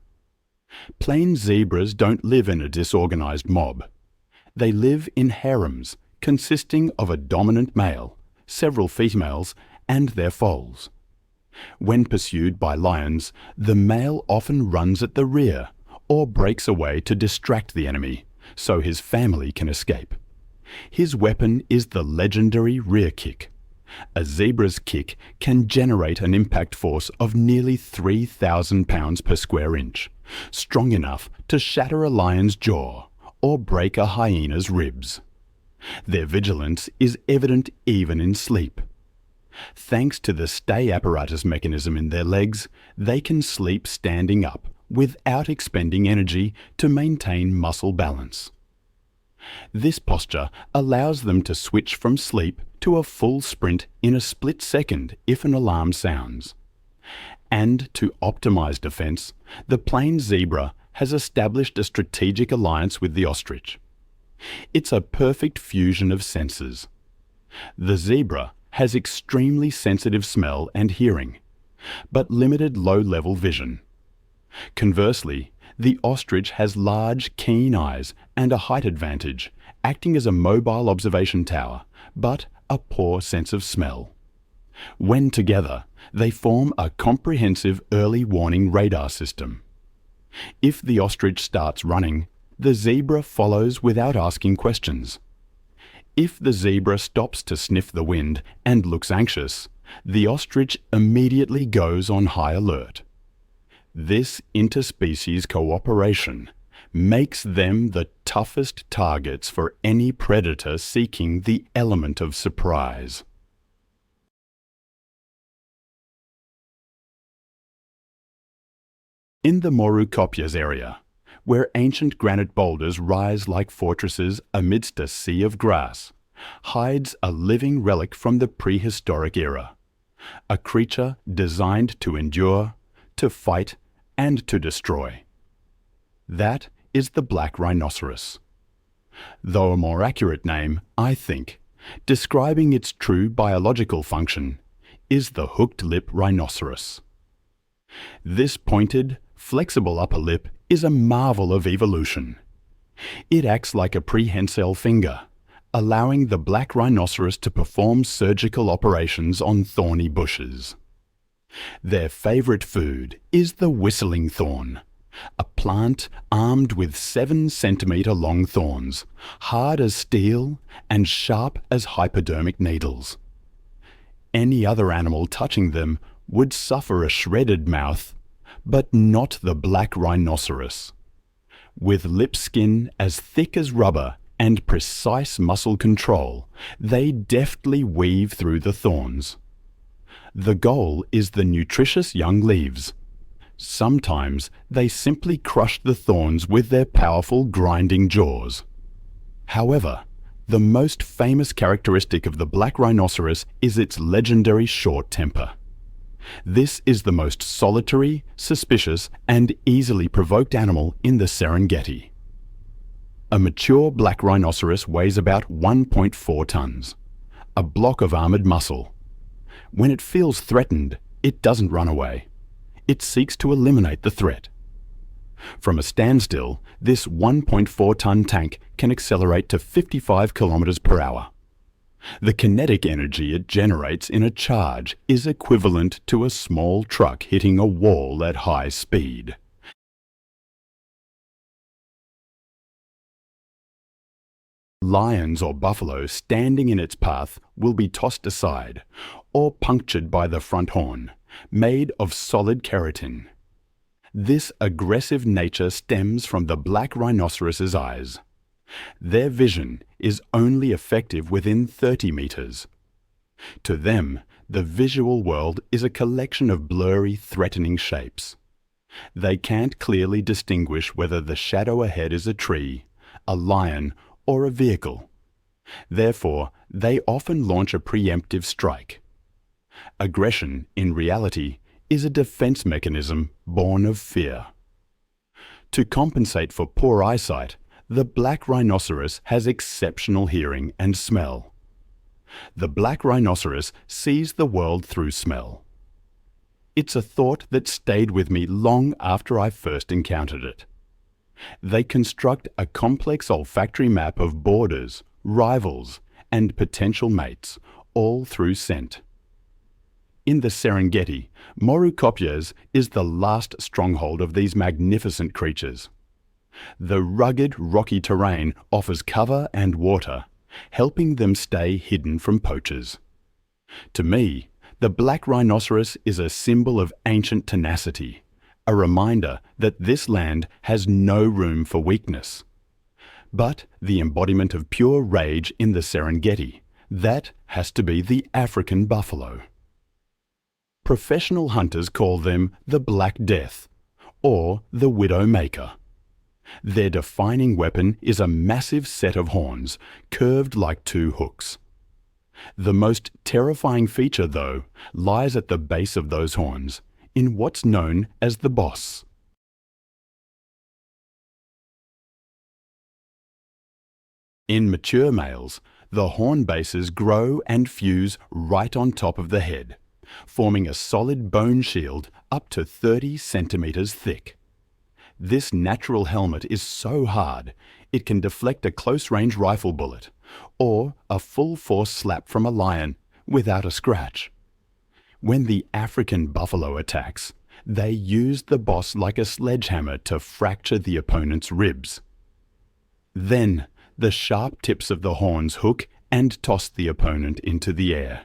Plain zebras don't live in a disorganized mob. They live in harems consisting of a dominant male, several females, and their foals. When pursued by lions, the male often runs at the rear or breaks away to distract the enemy so his family can escape. His weapon is the legendary rear kick. A zebra's kick can generate an impact force of nearly 3,000 pounds per square inch, strong enough to shatter a lion's jaw or break a hyena's ribs. Their vigilance is evident even in sleep. Thanks to the stay apparatus mechanism in their legs, they can sleep standing up without expending energy to maintain muscle balance. This posture allows them to switch from sleep to a full sprint in a split second if an alarm sounds. And to optimize defense, the plain zebra has established a strategic alliance with the ostrich. It's a perfect fusion of senses. The zebra has extremely sensitive smell and hearing, but limited low-level vision. Conversely, the ostrich has large, keen eyes and a height advantage, acting as a mobile observation tower, but a poor sense of smell. When together, they form a comprehensive early warning radar system. If the ostrich starts running, the zebra follows without asking questions. If the zebra stops to sniff the wind and looks anxious, the ostrich immediately goes on high alert. This interspecies cooperation makes them the toughest targets for any predator seeking the element of surprise. In the Moru-Kopjes area, where ancient granite boulders rise like fortresses amidst a sea of grass, hides a living relic from the prehistoric era, a creature designed to endure, to fight, and to destroy. That is the black rhinoceros. Though a more accurate name, I think, describing its true biological function, is the hooked-lip rhinoceros. This pointed, flexible upper lip is a marvel of evolution. It acts like a prehensile finger, allowing the black rhinoceros to perform surgical operations on thorny bushes. Their favorite food is the whistling thorn, a plant armed with 7-centimeter long thorns, hard as steel and sharp as hypodermic needles. Any other animal touching them would suffer a shredded mouth, but not the black rhinoceros. With lip skin as thick as rubber and precise muscle control, they deftly weave through the thorns. The goal is the nutritious young leaves. Sometimes they simply crush the thorns with their powerful grinding jaws. However, the most famous characteristic of the black rhinoceros is its legendary short temper. This is the most solitary, suspicious, and easily provoked animal in the Serengeti. A mature black rhinoceros weighs about 1.4 tons, a block of armored muscle. When it feels threatened, it doesn't run away. It seeks to eliminate the threat. From a standstill, this 1.4-ton tank can accelerate to 55 kilometers per hour. The kinetic energy it generates in a charge is equivalent to a small truck hitting a wall at high speed. Lions or buffalo standing in its path will be tossed aside or punctured by the front horn, made of solid keratin. This aggressive nature stems from the black rhinoceros's eyes. Their vision is only effective within 30 meters. To them, the visual world is a collection of blurry, threatening shapes. They can't clearly distinguish whether the shadow ahead is a tree, a lion, or a vehicle. Therefore, they often launch a preemptive strike. Aggression, in reality, is a defense mechanism born of fear. To compensate for poor eyesight, the black rhinoceros has exceptional hearing and smell. The black rhinoceros sees the world through smell. It's a thought that stayed with me long after I first encountered it. They construct a complex olfactory map of borders, rivals, and potential mates, all through scent. In the Serengeti, Moru-Kopjes is the last stronghold of these magnificent creatures. The rugged, rocky terrain offers cover and water, helping them stay hidden from poachers. To me, the black rhinoceros is a symbol of ancient tenacity, a reminder that this land has no room for weakness. But the embodiment of pure rage in the Serengeti, that has to be the African buffalo. Professional hunters call them the Black Death, or the Widow Maker. Their defining weapon is a massive set of horns, curved like two hooks. The most terrifying feature, though, lies at the base of those horns, in what's known as the boss. In mature males, the horn bases grow and fuse right on top of the head, forming a solid bone shield up to 30 centimeters thick. This natural helmet is so hard, it can deflect a close-range rifle bullet, or a full-force slap from a lion without a scratch. When the African buffalo attacks, they use the boss like a sledgehammer to fracture the opponent's ribs. Then, the sharp tips of the horns hook and toss the opponent into the air.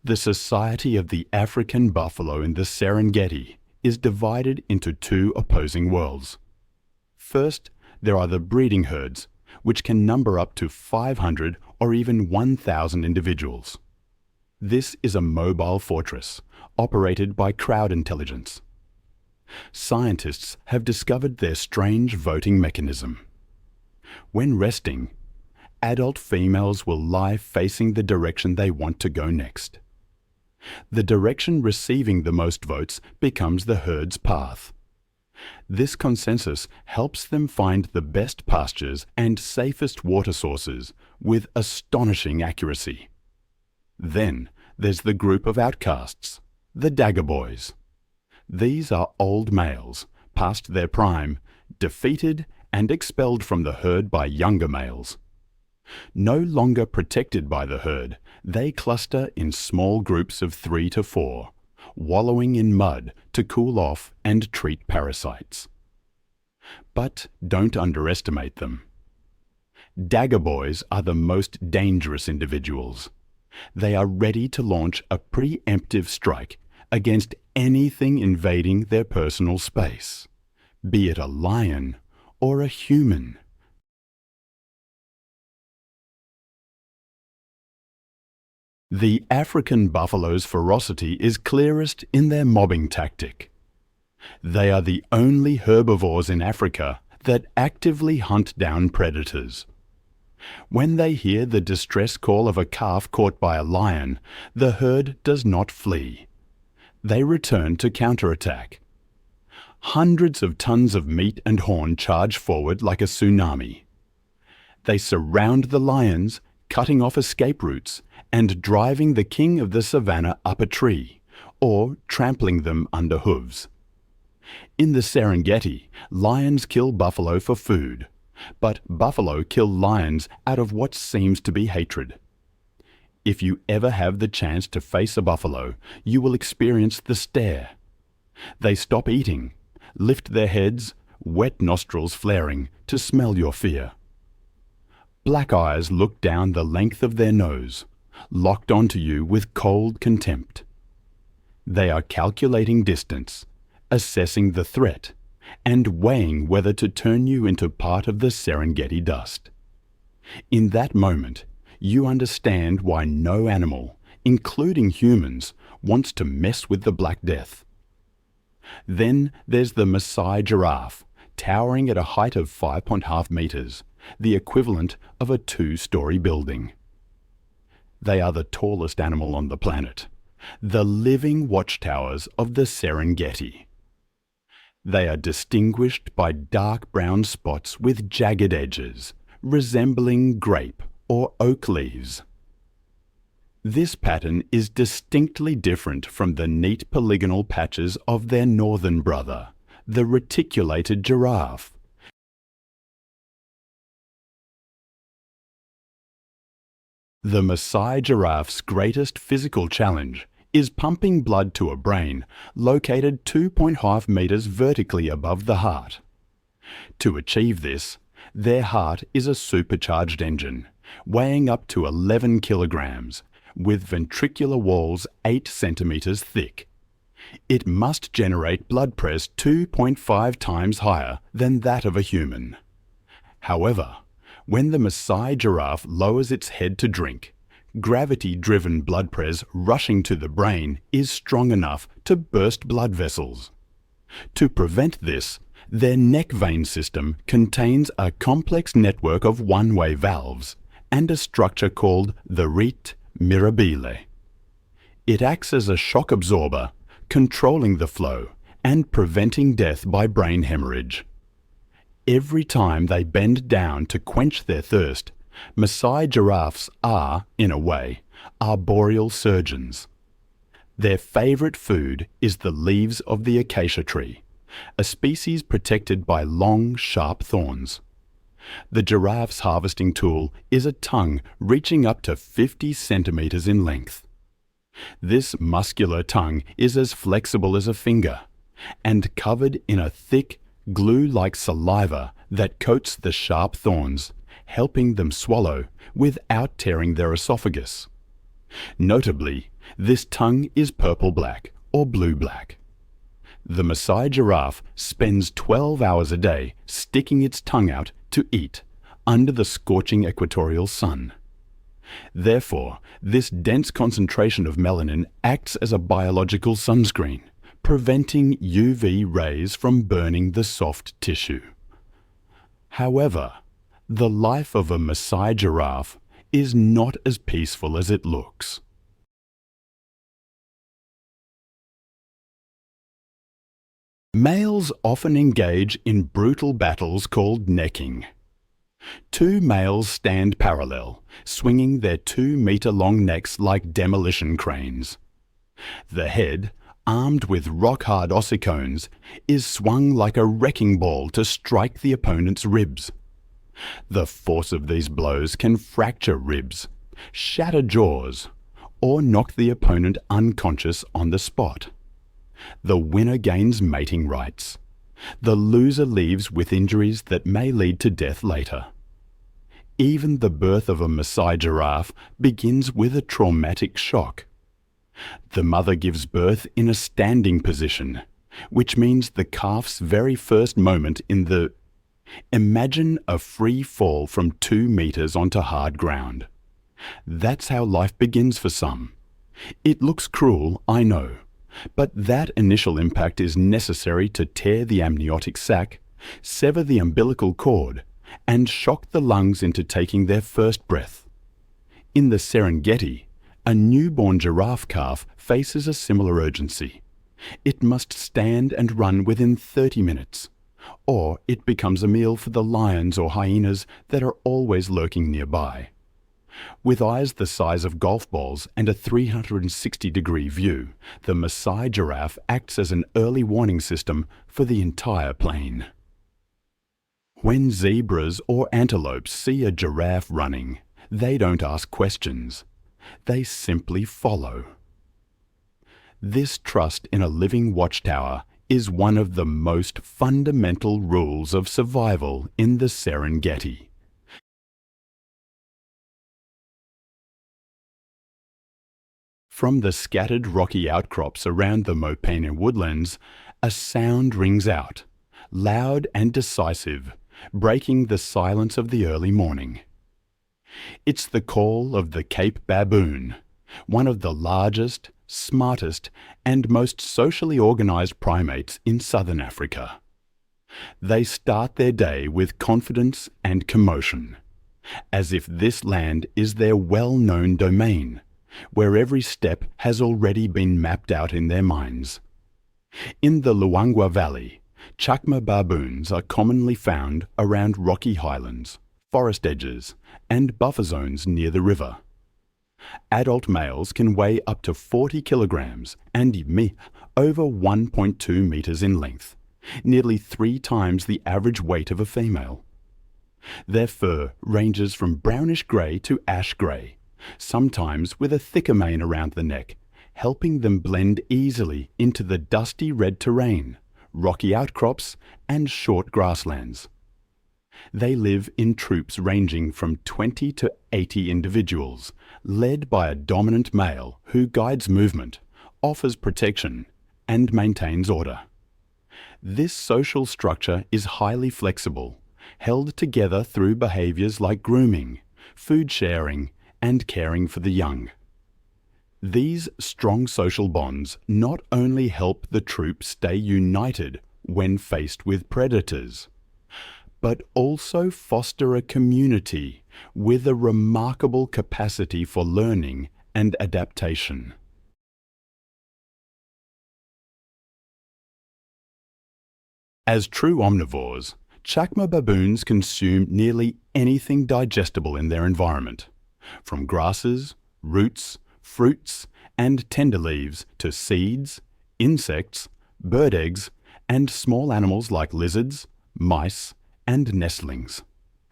The society of the African buffalo in the Serengeti is divided into two opposing worlds. First, there are the breeding herds, which can number up to 500 or even 1,000 individuals. This is a mobile fortress, operated by crowd intelligence. Scientists have discovered their strange voting mechanism. When resting, adult females will lie facing the direction they want to go next. The direction receiving the most votes becomes the herd's path. This consensus helps them find the best pastures and safest water sources with astonishing accuracy. Then there's the group of outcasts, the Dagger boys. These are old males, past their prime, defeated and expelled from the herd by younger males. No longer protected by the herd, they cluster in small groups of 3 to 4, wallowing in mud to cool off and treat parasites. But don't underestimate them. Dagger boys are the most dangerous individuals. They are ready to launch a preemptive strike against anything invading their personal space, be it a lion or a human. The African buffalo's ferocity is clearest in their mobbing tactic. They are the only herbivores in Africa that actively hunt down predators. When they hear the distress call of a calf caught by a lion, the herd does not flee. They return to counterattack. Hundreds of tons of meat and horn charge forward like a tsunami. They surround the lions, cutting off escape routes and driving the king of the savannah up a tree, or trampling them under hooves. In the Serengeti, lions kill buffalo for food, but buffalo kill lions out of what seems to be hatred. If you ever have the chance to face a buffalo, you will experience the stare. They stop eating, lift their heads, wet nostrils flaring, to smell your fear. black eyes look down the length of their nose, locked onto you with cold contempt. They are calculating distance, assessing the threat, and weighing whether to turn you into part of the Serengeti dust. In that moment, you understand why no animal, including humans, wants to mess with the Black Death. Then there's the Maasai giraffe, towering at a height of 5.5 meters, the equivalent of a 2-story building. They are the tallest animal on the planet, the living watchtowers of the Serengeti. They are distinguished by dark brown spots with jagged edges, resembling grape or oak leaves. This pattern is distinctly different from the neat polygonal patches of their northern brother, the reticulated giraffe. The Maasai giraffe's greatest physical challenge is pumping blood to a brain located 2.5 meters vertically above the heart. To achieve this, their heart is a supercharged engine, weighing up to 11 kilograms, with ventricular walls 8 centimeters thick. It must generate blood pressure 2.5 times higher than that of a human. However, when the Maasai giraffe lowers its head to drink, gravity-driven blood pressure rushing to the brain is strong enough to burst blood vessels. To prevent this, their neck vein system contains a complex network of one-way valves and a structure called the rete mirabile. It acts as a shock absorber, controlling the flow and preventing death by brain hemorrhage. Every time they bend down to quench their thirst, Maasai giraffes are, in a way, arboreal surgeons. Their favorite food is the leaves of the acacia tree, a species protected by long, sharp thorns. The giraffe's harvesting tool is a tongue reaching up to 50 centimeters in length. This muscular tongue is as flexible as a finger and covered in a thick, glue-like saliva that coats the sharp thorns, helping them swallow without tearing their esophagus. Notably, this tongue is purple-black or blue-black. The Maasai giraffe spends 12 hours a day sticking its tongue out to eat under the scorching equatorial sun. Therefore, this dense concentration of melanin acts as a biological sunscreen, preventing UV rays from burning the soft tissue. However, the life of a Maasai giraffe is not as peaceful as it looks. Males often engage in brutal battles called necking. Two males stand parallel, swinging their 2-meter-long necks like demolition cranes. The head, armed with rock-hard ossicones, is swung like a wrecking ball to strike the opponent's ribs. The force of these blows can fracture ribs, shatter jaws, or knock the opponent unconscious on the spot. The winner gains mating rights. The loser leaves with injuries that may lead to death later. Even the birth of a Maasai giraffe begins with a traumatic shock. The mother gives birth in a standing position, which means the calf's very first moment in the... Imagine a free fall from 2 meters onto hard ground. That's how life begins for some. It looks cruel, I know, but that initial impact is necessary to tear the amniotic sac, sever the umbilical cord, and shock the lungs into taking their first breath. In the Serengeti, a newborn giraffe calf faces a similar urgency. It must stand and run within 30 minutes, or it becomes a meal for the lions or hyenas that are always lurking nearby. With eyes the size of golf balls and a 360-degree view, the Maasai giraffe acts as an early warning system for the entire plain. When zebras or antelopes see a giraffe running, they don't ask questions. They simply follow. This trust in a living watchtower is one of the most fundamental rules of survival in the Serengeti. From the scattered rocky outcrops around the Mopane woodlands, a sound rings out, loud and decisive, breaking the silence of the early morning. It's the call of the Cape baboon, one of the largest, smartest, and most socially organized primates in southern Africa. They start their day with confidence and commotion, as if this land is their well-known domain, where every step has already been mapped out in their minds. In the Luangwa Valley, chacma baboons are commonly found around rocky highlands, forest edges, and buffer zones near the river. Adult males can weigh up to 40 kilograms and over 1.2 meters in length, nearly 3 times the average weight of a female. Their fur ranges from brownish grey to ash grey, sometimes with a thicker mane around the neck, helping them blend easily into the dusty red terrain, rocky outcrops, and short grasslands. They live in troops ranging from 20 to 80 individuals, led by a dominant male who guides movement, offers protection, and maintains order. This social structure is highly flexible, held together through behaviours like grooming, food sharing, and caring for the young. These strong social bonds not only help the troop stay united when faced with predators, but also foster a community with a remarkable capacity for learning and adaptation. As true omnivores, chacma baboons consume nearly anything digestible in their environment, from grasses, roots, fruits, and tender leaves to seeds, insects, bird eggs, and small animals like lizards, mice, and nestlings.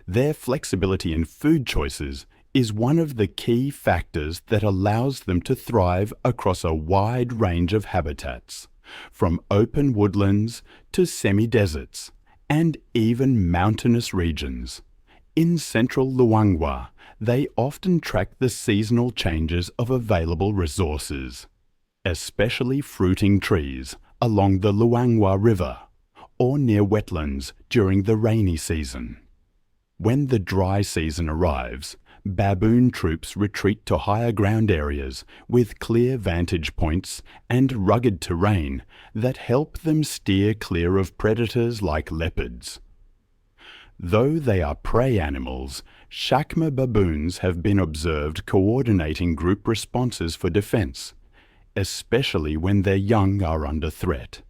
Their flexibility in food choices is one of the key factors that allows them to thrive across a wide range of habitats, from open woodlands to semi-deserts, and even mountainous regions. In central Luangwa, they often track the seasonal changes of available resources, especially fruiting trees along the Luangwa River or near wetlands during the rainy season. When the dry season arrives, baboon troops retreat to higher ground areas with clear vantage points and rugged terrain that help them steer clear of predators like leopards. Though they are prey animals, chacma baboons have been observed coordinating group responses for defense, especially when their young are under threat.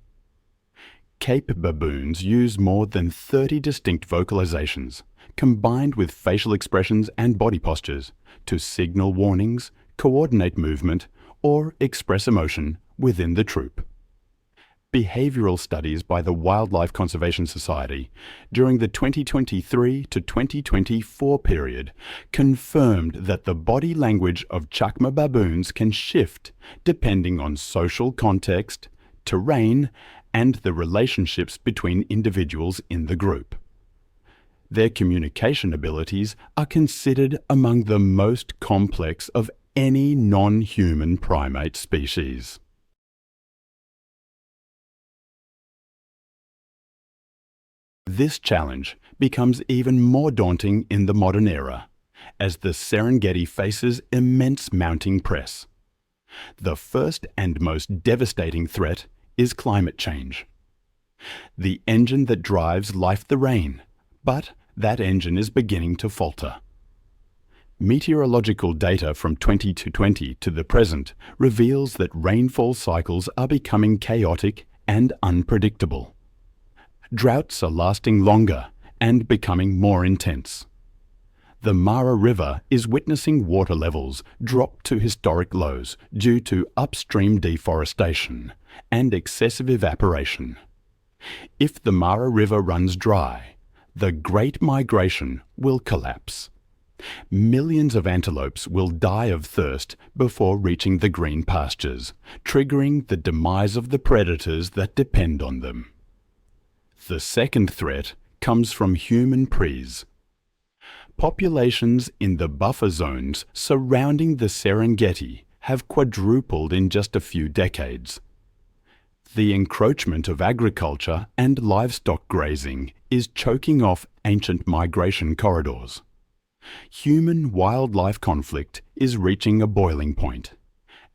Cape baboons use more than 30 distinct vocalizations, combined with facial expressions and body postures, to signal warnings, coordinate movement, or express emotion within the troop. Behavioral studies by the Wildlife Conservation Society during the 2023 to 2024 period confirmed that the body language of chacma baboons can shift depending on social context, terrain, and the relationships between individuals in the group. Their communication abilities are considered among the most complex of any non-human primate species. This challenge becomes even more daunting in the modern era, as the Serengeti faces immense mounting press. The first and most devastating threat is climate change. The engine that drives life the rain, but that engine is beginning to falter. Meteorological data from 2020 to the present reveals that rainfall cycles are becoming chaotic and unpredictable. Droughts are lasting longer and becoming more intense. The Mara River is witnessing water levels drop to historic lows due to upstream deforestation and excessive evaporation. If the Mara River runs dry, the Great Migration will collapse. Millions of antelopes will die of thirst before reaching the green pastures, triggering the demise of the predators that depend on them. The second threat comes from human preys. Populations in the buffer zones surrounding the Serengeti have quadrupled in just a few decades. The encroachment of agriculture and livestock grazing is choking off ancient migration corridors. Human-wildlife conflict is reaching a boiling point,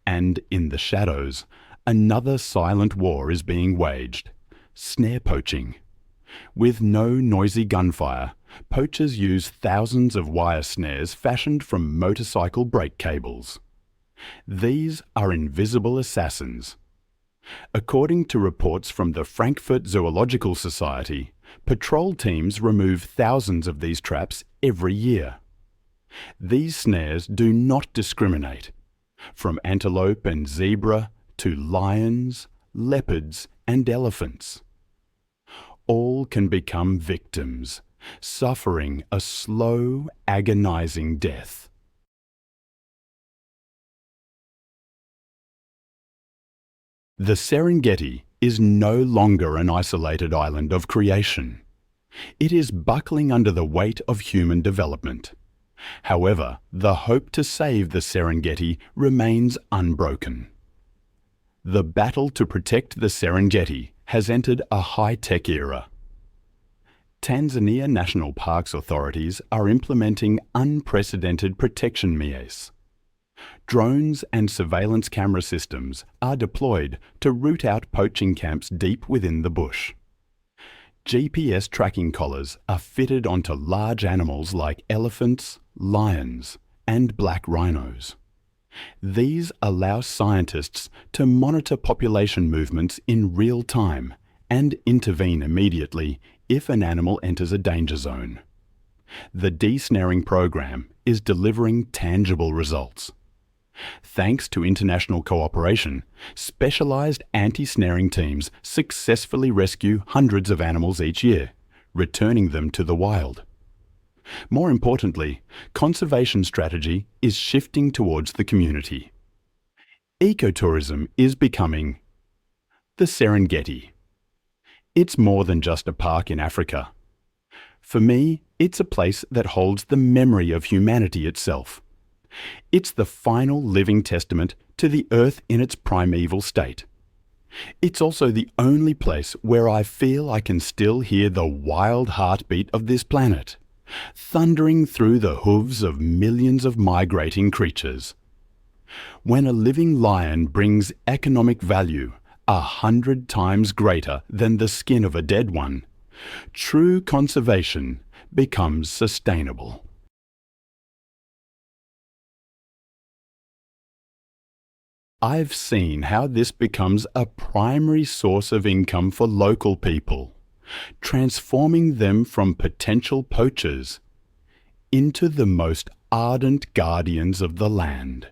and in the shadows, another silent war is being waged: snare poaching. With no noisy gunfire, poachers use thousands of wire snares fashioned from motorcycle brake cables. These are invisible assassins. According to reports from the Frankfurt Zoological Society, patrol teams remove thousands of these traps every year. These snares do not discriminate, from antelope and zebra to lions, leopards, and elephants. All can become victims, suffering a slow, agonizing death. The Serengeti is no longer an isolated island of creation. It is buckling under the weight of human development. However, the hope to save the Serengeti remains unbroken. The battle to protect the Serengeti has entered a high-tech era. Tanzania National Parks authorities are implementing unprecedented protection measures. Drones and surveillance camera systems are deployed to root out poaching camps deep within the bush. GPS tracking collars are fitted onto large animals like elephants, lions, and black rhinos. These allow scientists to monitor population movements in real time and intervene immediately if an animal enters a danger zone. The de-snaring program is delivering tangible results. Thanks to international cooperation, specialized anti-snaring teams successfully rescue hundreds of animals each year, returning them to the wild. More importantly, conservation strategy is shifting towards the community. Ecotourism is becoming the Serengeti. It's more than just a park in Africa. For me, it's a place that holds the memory of humanity itself. It's the final living testament to the Earth in its primeval state. It's also the only place where I feel I can still hear the wild heartbeat of this planet, thundering through the hooves of millions of migrating creatures. When a living lion brings economic value 100 times greater than the skin of a dead one, true conservation becomes sustainable. I've seen how this becomes a primary source of income for local people, transforming them from potential poachers into the most ardent guardians of the land.